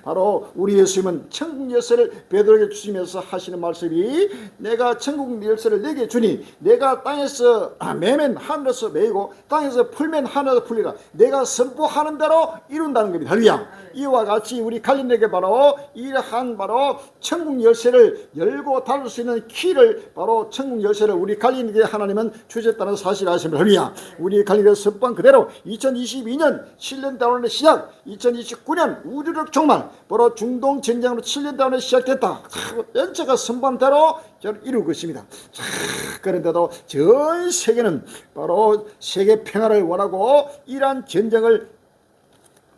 바로 우리 예수님은 천국 열쇠를 베드로에게 주시면서 하시는 말씀이 내가 천국 열쇠를 내게 주니 내가 땅에서 매면 하늘에서 매이고 땅에서 풀면 하늘에서 풀리라. 내가 선포하는 대로 이룬다는 겁니다. 할렐루야. 이와 같이 우리 갈릴리에게 바로 이러한 바로 천국 열쇠를 열고 닫을 수 있는 키를 바로 천국 열쇠를 우리 갈릴리에게 하나님은 주셨다는 사실을 아십니다. 할렐루야. 우리 갈릴리의 선포한 그대로 2022년 7년 다운의 시작, 2029년 우주적 종말, 바로 중동 전쟁으로 7년 동안에 시작됐다. 연차가 선반대로 이루고 있습니다. 그런데도 전 세계는 바로 세계 평화를 원하고 이러한 전쟁을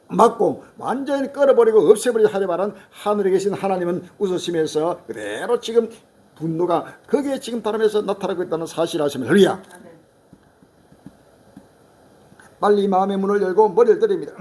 막고 완전히 끌어버리고 없애버리자 하려 말한 하늘에 계신 하나님은 웃으시면서 그대로 지금 분노가 거기에 지금 따르면서 나타나고 있다는 사실을 아시면 할렐루야. 빨리 마음의 문을 열고 머리를 들입니다.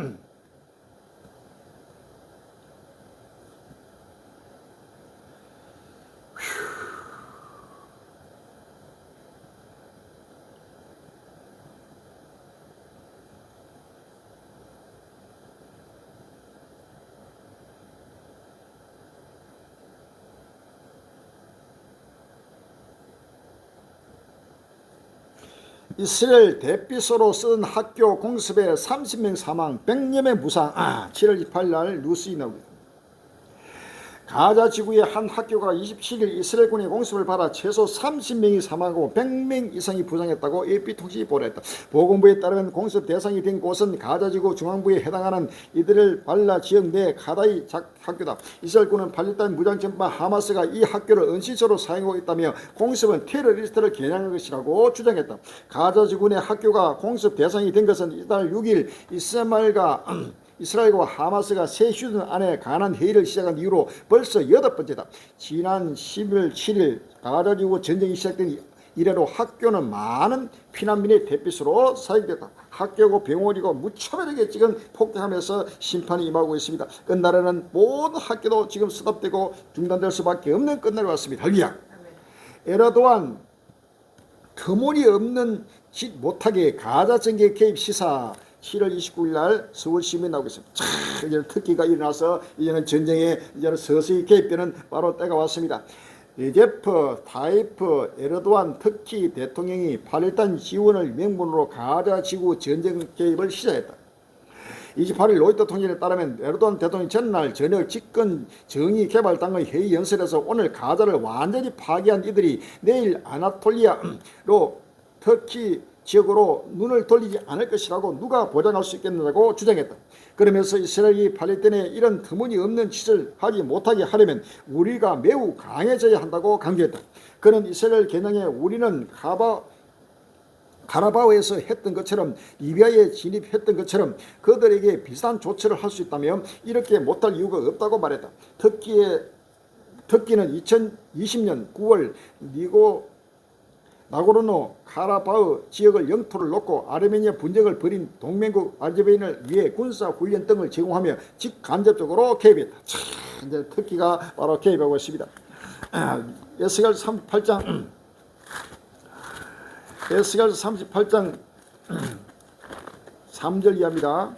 이스라엘 대피소로 쓴 학교 공습에 30명 사망, 100여 명 부상. 7월 28일 날 뉴스에 나옵니다. 가자 지구의 한 학교가 27일 이스라엘군의 공습을 받아 최소 30명이 사망하고 100명 이상이 부상했다고 AP통신이 보도했다. 보건부에 따르면 공습 대상이 된 곳은 가자 지구 중앙부에 해당하는 이스라엘 발라 지역 내 가다이 학교다. 이스라엘군은 팔레스타인 무장정파 하마스가 이 학교를 은시처로 사용하고 있다며 공습은 테러리스트를 겨냥한 것이라고 주장했다. 가자 지구 내 학교가 공습 대상이 된 것은 이달 6일 이스라엘과 하마스가 새 휴전 안에 관한 회의를 시작한 이후로 벌써 8번째다. 지난 10일 7일 가자지구 전쟁이 시작된 이래로 학교는 많은 피난민의 대피소로 사용됐다. 학교고 병원이고 무차별하게 지금 폭격하면서 심판이 임하고 있습니다. 끝날에는 모든 학교도 지금 스톱되고 중단될 수밖에 없는 끝날이 왔습니다. 할렐루야. 에르도안 터무니없는 짓 못하게 가자 전개 개입 시사 7월 29일 날 서울시민이 나오고 있습니다. 이제 특기가 일어나서 이제는 전쟁에 이제는 서서히 개입되는 바로 때가 왔습니다. 레제프 타이프 에르도안 터키 대통령이 팔레스타인 지원을 명분으로 가자 지구 전쟁 개입을 시작했다. 28일 로이터 통신에 따르면 에르도안 대통령이 전날 저녁 집권 정의개발당의 회의 연설에서 오늘 가자를 완전히 파괴한 이들이 내일 아나톨리아로 터키 지역으로 눈을 돌리지 않을 것이라고 누가 보장할 수 있겠느냐고 주장했다. 그러면서 이스라엘이 팔레스타인에 이런 터무니없는 짓을 하지 못하게 하려면 우리가 매우 강해져야 한다고 강조했다. 그는 이스라엘 개념에 우리는 가라바오에서 했던 것처럼 리비아에 진입했던 것처럼 그들에게 비슷한 조처를 할 수 있다며 이렇게 못할 이유가 없다고 말했다. 터키는 2020년 9월 나고르노 카라바흐 지역을 영토를 놓고 아르메니아 분쟁을 벌인 동맹국 아제르바이잔을 위해 군사 훈련 등을 제공하며 직간접적으로 개입했다. 이제 터키가 바로 개입하고 있습니다. 에스겔 38장 3절 이하입니다.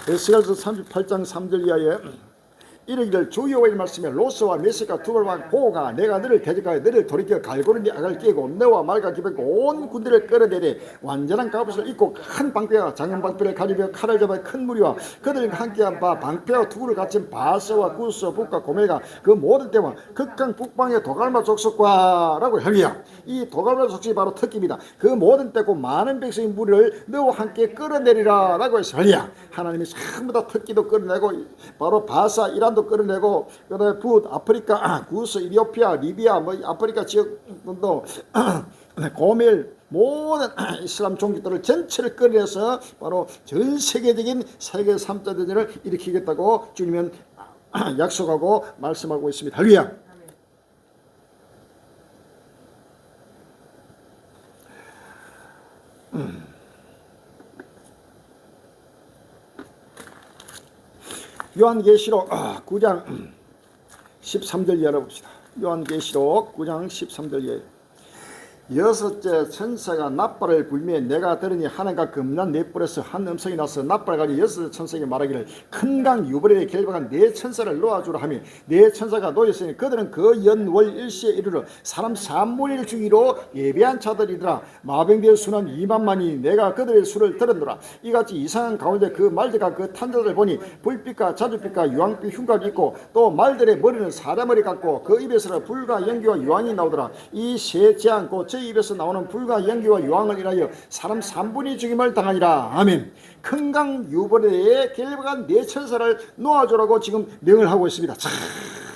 에스겔서 38장 3절 이하에 이르기를 주 여호와의 말씀에 로스와 메섹과 두발과 고가 내가 너를 대적하여 너를 돌이켜 갈고리 악을 깨고 너와 말과 기백과 온 군대를 끌어내리 완전한 갑옷을 입고 큰 방패와 작은 방패를 가리며 칼을 잡아 큰 무리와 그들과 함께한 바 방패와 투구를 갖춘 바스와 구스 북과 고멜과 그 모든 때와 극강 북방의 도갈마 족속과 라고 할렐루야. 이 도갈마 족속이 바로 터키입니다. 그 모든 때고 많은 백성의 무리를 너와 함께 끌어내리라 라고 해서 할렐루야. 하나님이 전부 다 터키도 끌어내고 바로 바사 이란도 끌어내고 그다음에 북아프리카 구스 이디오피아 리비아 아프리카 지역도 고멜 모든 이슬람 종교들을 전체를 끌어내서 바로 전 세계적인 세계 3차 대전을 일으키겠다고 주님은 약속하고 말씀하고 있습니다. 할렐루야. 요한계시록 9장 13절 이하를 봅시다. 요한계시록 9장 13절 이하. 여섯째 천사가 낫발을 불며 내가 들으니 하늘과 금난 네 뿔에서 한 음성이 나서 낫발을 가지고 여섯째 천사에게 말하기를 큰 강 유브레에 결박한 네 천사를 놓아주라 하며 네 천사가 놓였으니 그들은 그 연월 일시에 이르러 사람 3분의 1 주기로 예배한 자들이더라. 마병되어 수는 2만만이 내가 그들의 수를 들었노라. 이같이 이상한 가운데 그 말들과 그 탄자들 보니 불빛과 자주빛과 유황빛 흉곽이 있고 또 말들의 머리는 사자머리 같고 그 입에서는 불과 연기와 유황이 나오더라. 이 세 재앙 곧 저희 입에서 나오는 불과 연기와 요항을 인하여 사람 3분이 죽임을 당하니라. 아멘. 큰강 유보레에 결박한 네 천사를 놓아주라고 지금 명을 하고 있습니다.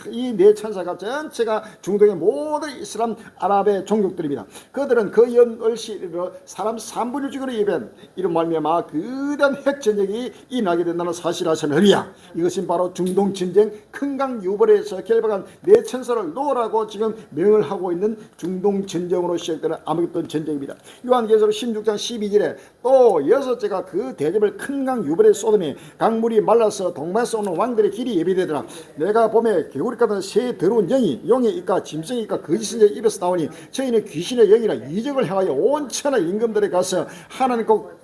이 네 천사가 전체가 중동의 모든 이슬람 아랍의 종족들입니다. 그들은 그 연을시 이르러 사람 3분의 죽이로 예배한 이런 말미암아 거대한 핵전쟁이 일어나게 된다는 사실 아시나리야. 이것은 바로 중동 전쟁 큰강 유벌에서 결박한 네 천사를 놓으라고 지금 명을 하고 있는 중동 전쟁으로 시작되는 아무것도 전쟁입니다. 요한계시록 16장 12절에 또 여섯째가 그 대접을 큰강 유벌에 쏟으니 강물이 말라서 동방에서 오는 왕들의 길이 예비되더라. 내가 봄에 개구리 같은 새 더러운 영이 용의 이까 짐승의 이까 거짓의 입에서 나오니 저희는 귀신의 영이라 이적을 향하여 온 천하 임금들에 가서 하나님 꼭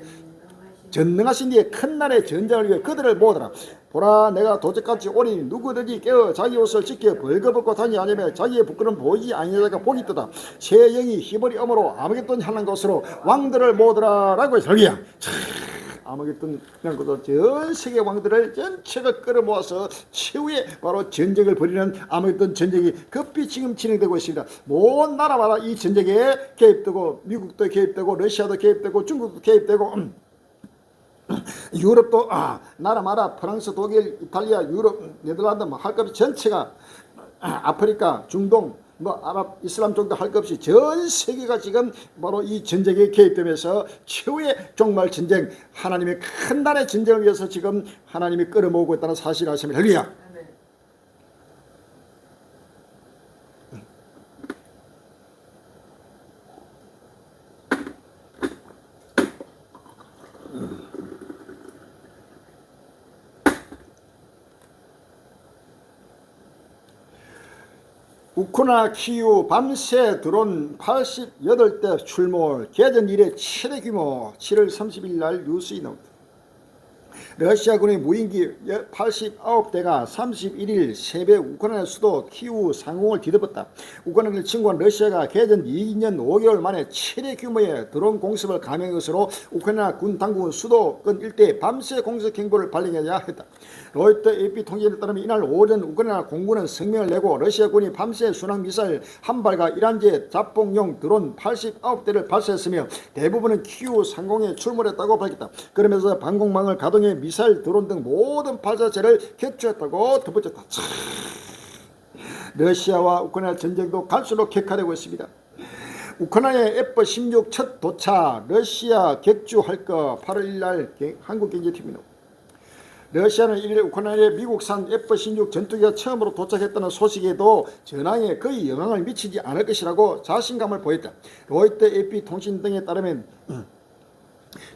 전능하신 이의 큰 날의 전쟁을 위해 그들을 모으더라. 보라 내가 도적같이 오리니 누구든지 깨어 자기 옷을 찢겨 벌거벗고 다니 아니면 자기의 부끄러움 보이지 아니하는 자가 복이 있도다. 새 영이 히브리 엄으로 아무것도 하는 것으로 왕들을 모으더라 라고 설계야. 아무것도 그냥 그도 전 세계 왕들을 전체가 끌어모아서 최후의 바로 전쟁을 벌이는 아무것도 전쟁이 급히 지금 진행되고 있습니다. 모든 나라마다 이 전쟁에 개입되고 미국도 개입되고 러시아도 개입되고 중국도 개입되고 유럽도 나라마다 프랑스, 독일, 이탈리아, 유럽, 네덜란드 할 것 없이 전체가 아프리카, 중동 아랍, 이슬람 정도 할 것 없이 전 세계가 지금 바로 이 전쟁에 개입되면서 최후의 종말 전쟁 하나님의 큰 날의 전쟁을 위해서 지금 하나님이 끌어모으고 있다는 사실을 아시면 할렐루야. 우크라이나 키우 밤새 드론 88대 출몰 개전 이래 최대 규모 7월 30일 날 뉴스에 나옵니다. 러시아군의 무인기 89대가 31일 새벽 우크라이나 수도 키우 상공을 뒤덮었다. 우크라이나를 침공한 러시아가 개전 2년 5개월 만에 최대 규모의 드론 공습을 감행한 것으로 우크라이나 군 당국은 수도권 일대에 밤새 공습 경보를 발령해야 했다. 로이터 AP 통계에 따르면 이날 오전 우크라이나 공군은 성명을 내고 러시아군이 밤새 순항미사일 한 발과 이란제 자폭용 드론 89대를 발사했으며 대부분은 키우 상공에 출몰했다고 밝혔다. 그러면서 방공망을 가동해 미사일, 드론 등 모든 발사체를 격추했다고 덧붙였다. 러시아와 우크라이나 전쟁도 갈수록 격화되고 있습니다. 우크라이나의 F-16 첫 도착, 러시아 격추할 거 8월 1일 날 한국경제TV입니다. 러시아는 1일 우크라이나의 미국산 F-16 전투기가 처음으로 도착했다는 소식에도 전황에 거의 영향을 미치지 않을 것이라고 자신감을 보였다. 로이터 AP 통신 등에 따르면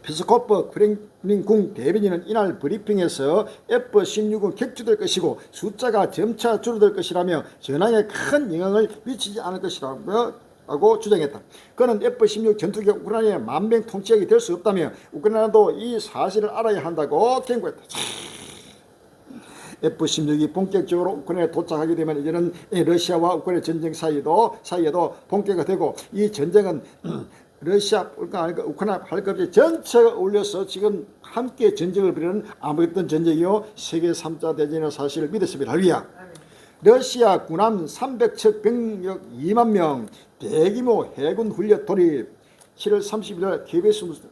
피스코프 크렘린궁 대변인은 이날 브리핑에서 F-16은 격추될 것이고 숫자가 점차 줄어들 것이라며 전황에 큰 영향을 미치지 않을 것이라고 주장했다. 그는 F-16 전투기가 우크라이나의 만병 통치약이 될 수 없다며 우크라이나도 이 사실을 알아야 한다고 경고했다. F-16이 본격적으로 우크라이나에 도착하게 되면 이제는 러시아와 우크라이나 전쟁 사이에도 본격화되고 이 전쟁은 러시아, 우크라이나 할 것 없이 전체가 올려서 지금 함께 전쟁을 벌이는 아무것도 전쟁이요 세계 3자 대전의 사실을 믿었습니다. 할렐루야. 러시아 군함 300척 병력 2만 명 대규모 해군 훈련 돌입 7월 30일 KBS 뉴스.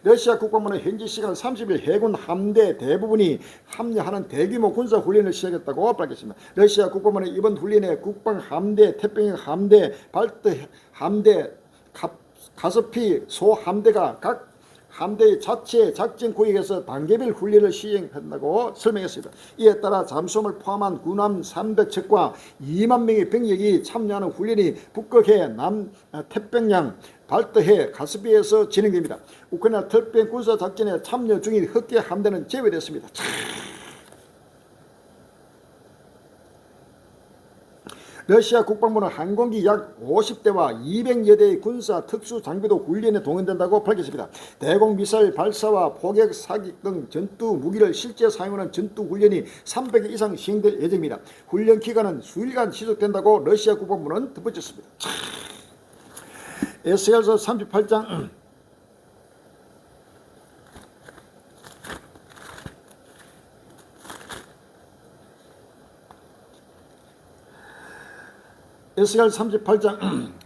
러시아 국방부는 현지 시간 30일 해군 함대 대부분이 합류하는 대규모 군사 훈련을 시작했다고 밝혔습니다. 러시아 국방부는 이번 훈련에 국방 함대, 태평양 함대, 발트 함대, 가스피 소함대가 각 함대의 자체 작전 구역에서 단계별 훈련을 시행한다고 설명했습니다. 이에 따라 잠수함을 포함한 군함 300척과 2만 명의 병력이 참여하는 훈련이 북극해, 태평양, 발트해, 가스피에서 진행됩니다. 우크라이나 특별 군사작전에 참여 중인 흑계 함대는 제외됐습니다. 러시아 국방부는 항공기 약 50대와 200여 대의 군사 특수 장비도 훈련에 동원된다고 밝혔습니다. 대공 미사일 발사와 포격 사격 등 전투 무기를 실제 사용하는 전투 훈련이 300회 이상 시행될 예정입니다. 훈련 기간은 수일간 지속된다고 러시아 국방부는 덧붙였습니다. 에스겔서 38장 에스겔 38장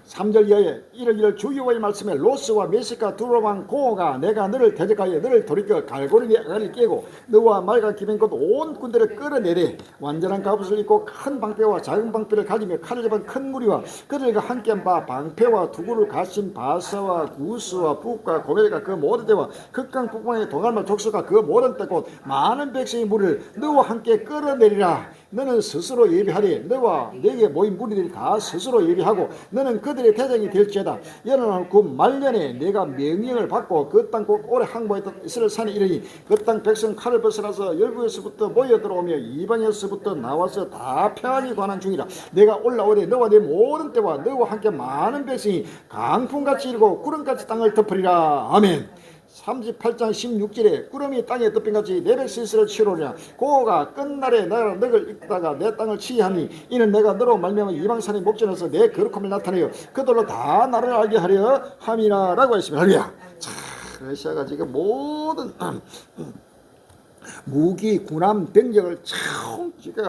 3절 이하에 이르기를 주 여호와의 말씀에 로스와 메시카 두로 왕 고호가 내가 너를 대적하여 너를 돌이켜 갈고리니 아가를 깨고 너와 말과 기병 곧 온 군대를 끌어내리 완전한 갑옷을 입고 큰 방패와 작은 방패를 가지며 칼을 잡은 큰 무리와 그들과 함께한 바 방패와 두구를 가신 바사와 구스와 북과 고멜과 그 모든 데와 극강 북방의 동알마 족수가 그 모든 때 곧 많은 백성의 무리를 너와 함께 끌어내리라. 너는 스스로 예비하리. 너와 내게 모인 무리들이 다 스스로 예비하고 너는 그들의 대장이 될지어다. 여러분 그 말년에 내가 명령을 받고 그 땅 꼭 오래 항복했던 이스라엘 산에 이르니 그 땅 백성 칼을 벗어나서 열국에서부터 모여 들어오며 이방에서부터 나와서 다 평안히 관한 중이라. 내가 올라오되 너와 내 모든 때와 너와 함께 많은 백성이 강풍같이 일고 구름같이 땅을 덮으리라. 아멘. 38장 16절에 구름이 땅에 덮인같이 내 백성 이스라엘을 치러오리라. 고호가 끝날에 내가 너를 이끌다가 내 땅을 치하니 이는 내가 너로 말미암아 이방산의 목전에서 내 거룩함을 나타내어 그들로 다 나를 알게 하려 함이라 라고 했습니다. 할렐루야. 자, 러시아가 지금 모든 무기 군함 병력을 참